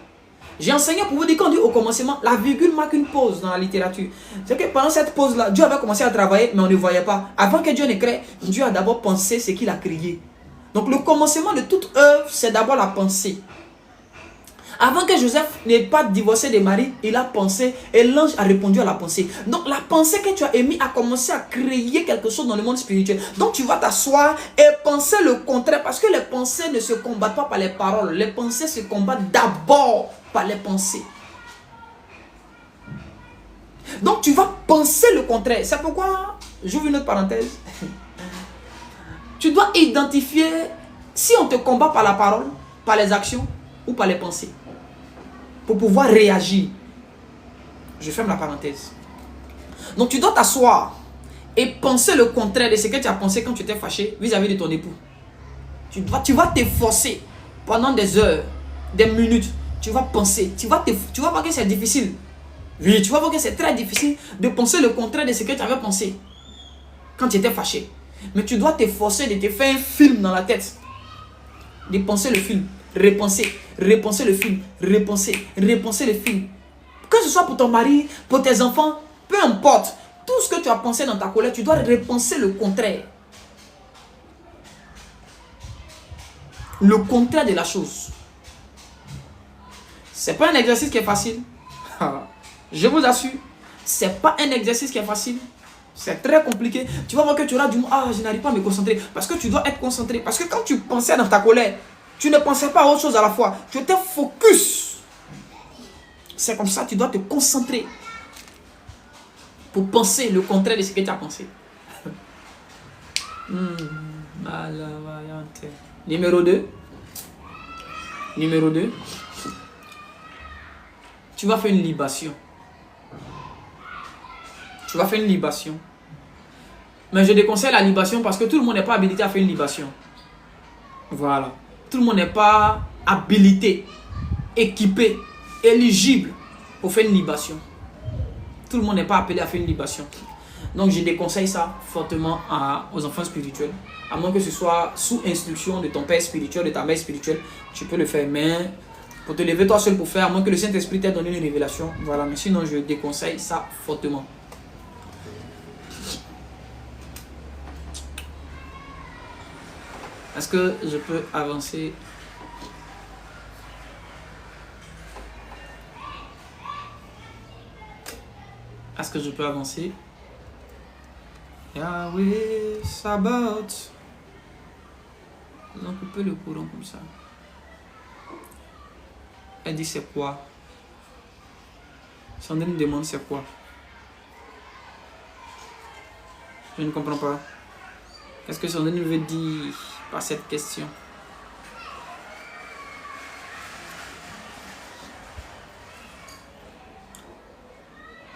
J'ai enseigné pour vous dire qu'on dit au commencement, la virgule marque une pause dans la littérature. C'est que pendant cette pause-là, Dieu avait commencé à travailler, mais on ne voyait pas. Avant que Dieu ne crée, Dieu a d'abord pensé ce qu'il a créé. Donc le commencement de toute œuvre, c'est d'abord la pensée. Avant que Joseph n'ait pas divorcé de Marie, il a pensé et l'ange a répondu à la pensée. Donc la pensée que tu as émise a commencé à créer quelque chose dans le monde spirituel. Donc tu vas t'asseoir et penser le contraire parce que les pensées ne se combattent pas par les paroles. Les pensées se combattent d'abord par les pensées. Donc tu vas penser le contraire. C'est pourquoi, j'ouvre une autre parenthèse. Tu dois identifier si on te combat par la parole, par les actions ou par les pensées. Pour pouvoir réagir. Je ferme la parenthèse. Donc tu dois t'asseoir et penser le contraire de ce que tu as pensé quand tu étais fâché vis-à-vis de ton époux. Tu vas t'efforcer pendant des heures, des minutes. Tu vas penser. Tu vas voir que c'est difficile. Oui, tu vas voir que c'est très difficile de penser le contraire de ce que tu avais pensé quand tu étais fâché. Mais tu dois t'efforcer de te faire un film dans la tête. De penser le film. repensez le film, repensez le film. Que ce soit pour ton mari, pour tes enfants, peu importe. Tout ce que tu as pensé dans ta colère, tu dois repenser le contraire. Le contraire de la chose. C'est pas un exercice qui est facile. Je vous assure, c'est pas un exercice qui est facile. C'est très compliqué. Tu vas voir que tu auras du mal. Ah, je n'arrive pas à me concentrer. Parce que tu dois être concentré. Parce que quand tu pensais dans ta colère, tu ne pensais pas à autre chose à la fois. Tu étais focus. C'est comme ça, tu dois te concentrer pour penser le contraire de ce que tu as pensé. Numéro 2. Numéro 2. Tu vas faire une libation. Tu vas faire une libation. Mais je déconseille la libation parce que tout le monde n'est pas habilité à faire une libation. Voilà. Tout le monde n'est pas habilité, équipé, éligible pour faire une libation. Tout le monde n'est pas appelé à faire une libation. Donc je déconseille ça fortement aux enfants spirituels. À moins que ce soit sous instruction de ton père spirituel, de ta mère spirituelle, tu peux le faire. Mais pour te lever toi seul pour faire, à moins que le Saint-Esprit t'ait donné une révélation. Voilà, mais sinon je déconseille ça fortement. Est-ce que je peux avancer? Est-ce que je peux avancer? Yahweh Sabbath. Ils ont coupé le courant comme ça. Elle dit c'est quoi? Sandrine demande c'est quoi? Je ne comprends pas. Qu'est-ce que Sandrine veut dire par cette question?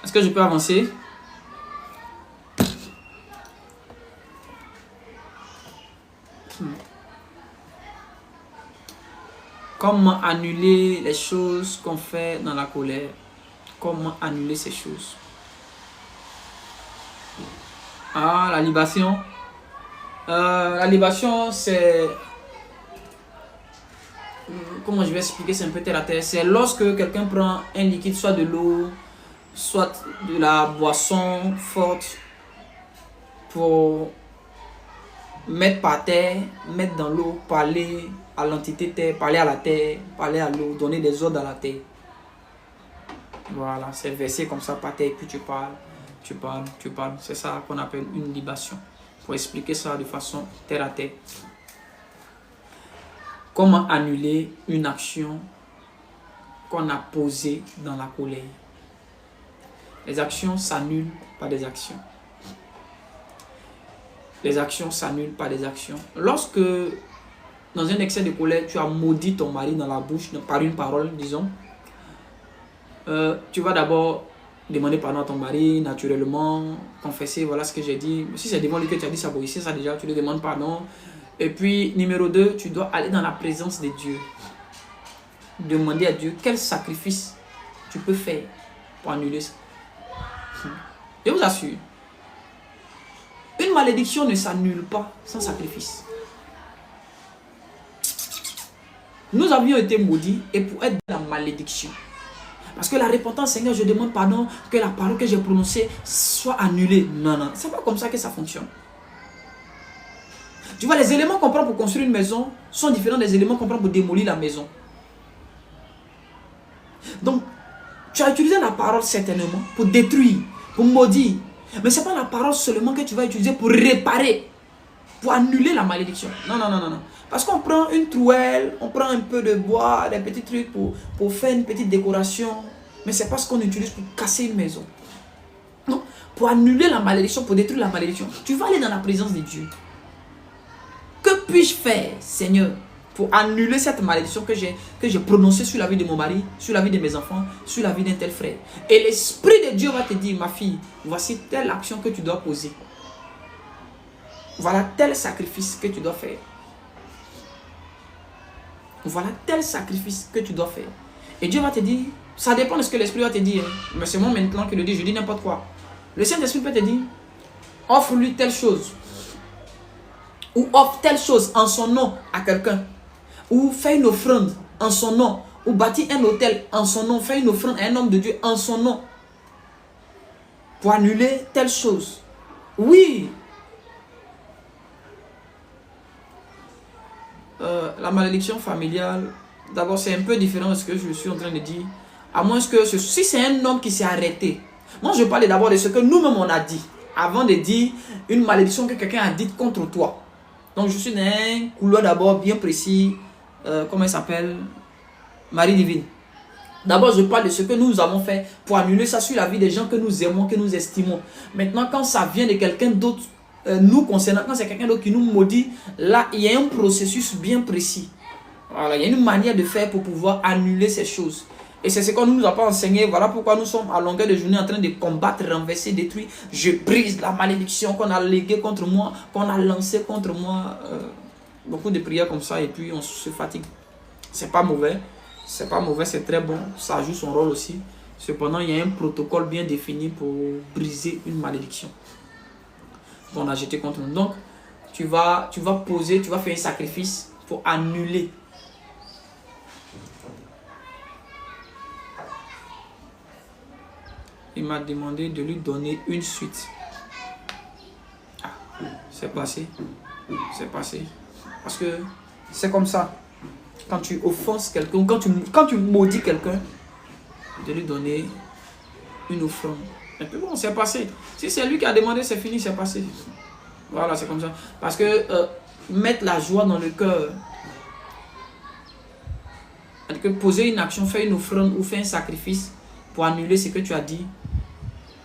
Est-ce que je peux avancer? Comment annuler les choses qu'on fait dans la colère? Comment annuler ces choses? Ah, la libation. La libation, c'est... Comment je vais expliquer? C'est un peu terre à terre. C'est lorsque quelqu'un prend un liquide, soit de l'eau, soit de la boisson forte, pour mettre par terre, mettre dans l'eau, parler à l'entité terre, parler à la terre, parler à l'eau, donner des ordres à la terre. Voilà, c'est versé comme ça par terre, et puis tu parles, tu parles, tu parles. C'est ça qu'on appelle une libation. Pour expliquer ça de façon terre à terre. Comment annuler une action qu'on a posée dans la colère? Les actions s'annulent par des actions. Les actions s'annulent par des actions. Lorsque, dans un excès de colère, tu as maudit ton mari dans la bouche, par une parole, disons, tu vas d'abord demander pardon à ton mari, naturellement, confesser, voilà ce que j'ai dit. Si c'est devant lui que tu as dit ça, bon, ici, ça déjà, tu lui demandes pardon. Et puis, numéro 2, tu dois aller dans la présence de Dieu. Demander à Dieu quel sacrifice tu peux faire pour annuler ça. Je vous assure, une malédiction ne s'annule pas sans sacrifice. Nous avions été maudits et pour être dans la malédiction. Parce que la repentance, Seigneur, je demande pardon, que la parole que j'ai prononcée soit annulée. Non, non, c'est pas comme ça que ça fonctionne. Tu vois, les éléments qu'on prend pour construire une maison sont différents des éléments qu'on prend pour démolir la maison. Donc, tu as utilisé la parole certainement pour détruire, pour maudire. Mais ce n'est pas la parole seulement que tu vas utiliser pour réparer, pour annuler la malédiction. Non, non, non, non, non. Parce qu'on prend une trouelle, on prend un peu de bois, des petits trucs pour faire une petite décoration. Mais ce n'est pas ce qu'on utilise pour casser une maison. Non, pour annuler la malédiction, pour détruire la malédiction, tu vas aller dans la présence de Dieu. Que puis-je faire, Seigneur, pour annuler cette malédiction que j'ai prononcée sur la vie de mon mari, sur la vie de mes enfants, sur la vie d'un tel frère? Et l'Esprit de Dieu va te dire, ma fille, voici telle action que tu dois poser. Voilà tel sacrifice que tu dois faire. Voilà tel sacrifice que tu dois faire. Et Dieu va te dire, ça dépend de ce que l'Esprit va te dire. Mais c'est moi maintenant qui le dis, je dis n'importe quoi. Le Saint-Esprit peut te dire, offre-lui telle chose. Ou offre telle chose en son nom à quelqu'un. ou fais une offrande en son nom, ou bâtis un hôtel en son nom, fais une offrande à un homme de Dieu en son nom, pour annuler telle chose. Oui. La malédiction familiale, d'abord c'est un peu différent de ce que je suis en train de dire. À moins que, si c'est un homme qui s'est arrêté. Moi je parle d'abord de ce que nous-mêmes on a dit. Avant de dire une malédiction que quelqu'un a dite contre toi. Donc je suis dans un couloir d'abord bien précis. Comment il s'appelle? Marie Divine. D'abord je parle de ce que nous avons fait pour annuler ça sur la vie des gens que nous aimons, que nous estimons. Maintenant quand ça vient de quelqu'un d'autre, nous concernant, quand c'est quelqu'un d'autre qui nous maudit, là il y a un processus bien précis. Voilà, il y a une manière de faire pour pouvoir annuler ces choses. Et c'est ce qu'on ne nous a pas enseigné. Voilà pourquoi nous sommes à longueur de journée en train de combattre, renverser, détruire. Je brise la malédiction qu'on a léguée contre moi, qu'on a lancée contre moi. Beaucoup de prières comme ça et puis on se fatigue. C'est pas mauvais. C'est pas mauvais, c'est très bon. Ça joue son rôle aussi. Cependant, il y a un protocole bien défini pour briser une malédiction qu'on a jeté contre nous. Donc, tu vas poser, tu vas faire un sacrifice pour annuler. Il m'a demandé de lui donner une suite. Ah, c'est passé. C'est passé. Parce que c'est comme ça. Quand tu offenses quelqu'un, quand tu maudis quelqu'un, de lui donner une offrande. Et puis bon, c'est passé. Si c'est lui qui a demandé, c'est fini, c'est passé. Voilà, c'est comme ça. Parce que mettre la joie dans le cœur, que poser une action, faire une offrande ou faire un sacrifice pour annuler ce que tu as dit,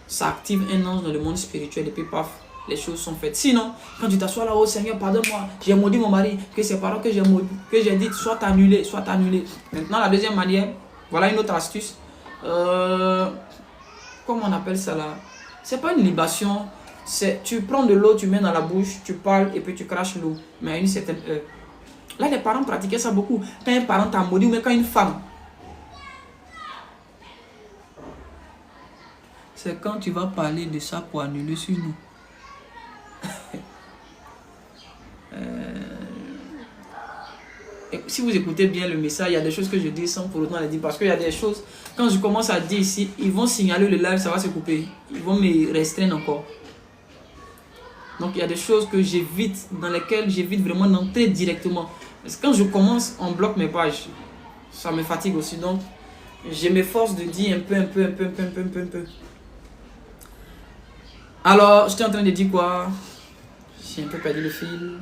ça active un ange dans le monde spirituel et puis paf, les choses sont faites. Sinon, quand tu t'assois là, oh Seigneur, pardonne-moi, j'ai maudit mon mari, que ces paroles que j'ai dites soient annulées, soient annulées. Maintenant, la deuxième manière, voilà une autre astuce. Comment on appelle ça là? C'est pas une libation, c'est tu prends de l'eau, tu mets dans la bouche, tu parles et puis tu craches l'eau, mais à une certaine heure. Là, les parents pratiquaient ça beaucoup. Quand un parent t'a maudit ou même quand une femme. C'est quand tu vas parler de ça pour annuler sur nous. Et si vous écoutez bien le message, il y a des choses que je dis sans pour autant les dire. Parce qu'il y a des choses, quand je commence à dire ici, ils vont signaler le live, ça va se couper. Ils vont me restreindre encore. Donc il y a des choses que j'évite, dans lesquelles j'évite vraiment d'entrer directement. Parce que quand je commence, on bloque mes pages. Ça me fatigue aussi. Donc je m'efforce de dire un peu. Alors, j'étais en train de dire quoi? J'ai un peu perdu le fil.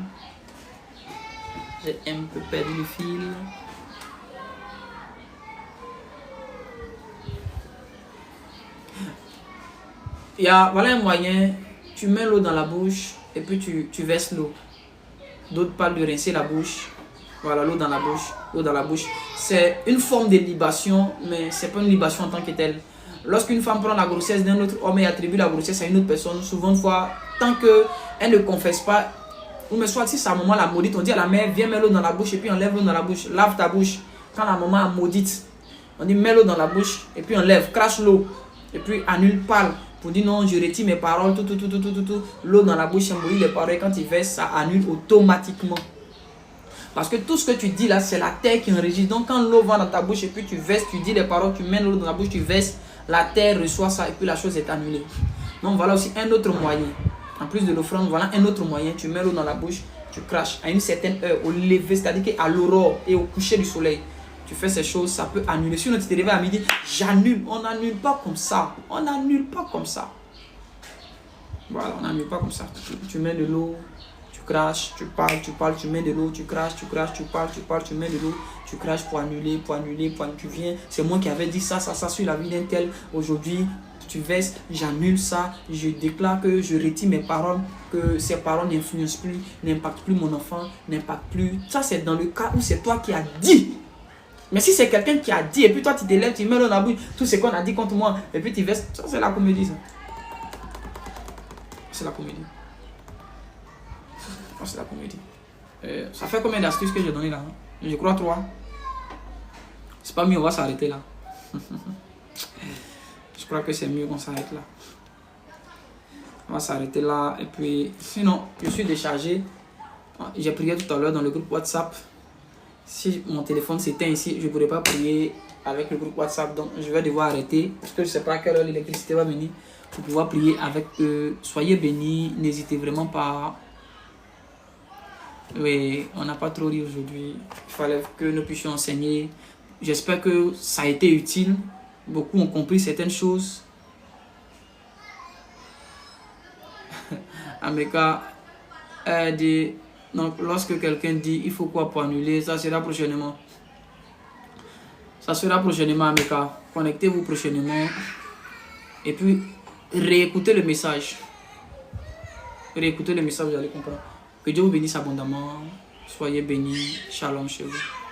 Voilà un moyen. Tu mets l'eau dans la bouche et puis tu verses l'eau. D'autres parlent de rincer la bouche. Voilà, l'eau dans la bouche. C'est une forme de libation, mais c'est pas une libation en tant que telle. Lorsqu'une femme prend la grossesse d'un autre homme et attribue la grossesse à une autre personne, souvent une fois, tant qu'elle ne confesse pas, ou mais soit si sa maman l'a maudite, on dit à la mère, viens mettre l'eau dans la bouche et puis enlève l'eau dans la bouche, lave ta bouche. Quand la maman a maudite, on dit mets l'eau dans la bouche et puis enlève, crache l'eau et puis annule, parle. Pour dire non, je retire mes paroles, l'eau dans la bouche, embrouille les paroles, et quand il verse, ça annule automatiquement. Parce que tout ce que tu dis là, c'est la terre qui enregistre. Donc quand l'eau va dans ta bouche et puis tu verses, tu dis les paroles, tu mets l'eau dans la bouche, tu verses, la terre reçoit ça et puis la chose est annulée. Donc voilà aussi un autre moyen. En plus de l'offrande, voilà un autre moyen. Tu mets l'eau dans la bouche, tu craches à une certaine heure, au lever, c'est-à-dire qu'à l'aurore et au coucher du soleil. Tu fais ces choses, ça peut annuler. Si on te réveille à midi, j'annule. On n'annule pas comme ça. On n'annule pas comme ça. Voilà, on n'annule pas comme ça. Tu mets de l'eau, tu craches, tu parles, tu mets de l'eau, tu craches, tu parles, tu mets de l'eau, tu craches pour annuler, tu viens. C'est moi qui avais dit ça sur la vie d'un tel. Aujourd'hui, tu verses, j'annule ça, je déclare que je retire mes paroles, que ces paroles n'influencent plus, n'impactent plus mon enfant, n'impactent plus. Ça, c'est dans le cas où c'est toi qui as dit. Mais si c'est quelqu'un qui a dit, et puis toi tu te lèves, tu mets dans la bouche, tout ce qu'on a dit contre moi, et puis tu verses, ça c'est la comédie, ça. C'est la comédie. Ça c'est la comédie. Ça fait combien d'astuces que j'ai donné là? Je crois 3. C'est pas mieux, on va s'arrêter là. Je crois que c'est mieux qu'on s'arrête là. On va s'arrêter là, et puis, sinon, je suis déchargé. J'ai prié tout à l'heure dans le groupe WhatsApp. Si mon téléphone s'éteint ici, je ne pourrai pas prier avec le groupe WhatsApp. Donc, je vais devoir arrêter parce que je ne sais pas à quelle heure l'électricité va venir pour pouvoir prier avec eux. Soyez bénis, n'hésitez vraiment pas. Oui, on n'a pas trop ri aujourd'hui. Il fallait que nous puissions enseigner. J'espère que ça a été utile. Beaucoup ont compris certaines choses. Ameka a dit, donc lorsque quelqu'un dit il faut quoi pour annuler, ça sera prochainement. Ça sera prochainement, Ameka. Connectez-vous prochainement. Et puis, réécoutez le message. Réécoutez le message, vous allez comprendre. Que Dieu vous bénisse abondamment. Soyez bénis. Shalom chez vous.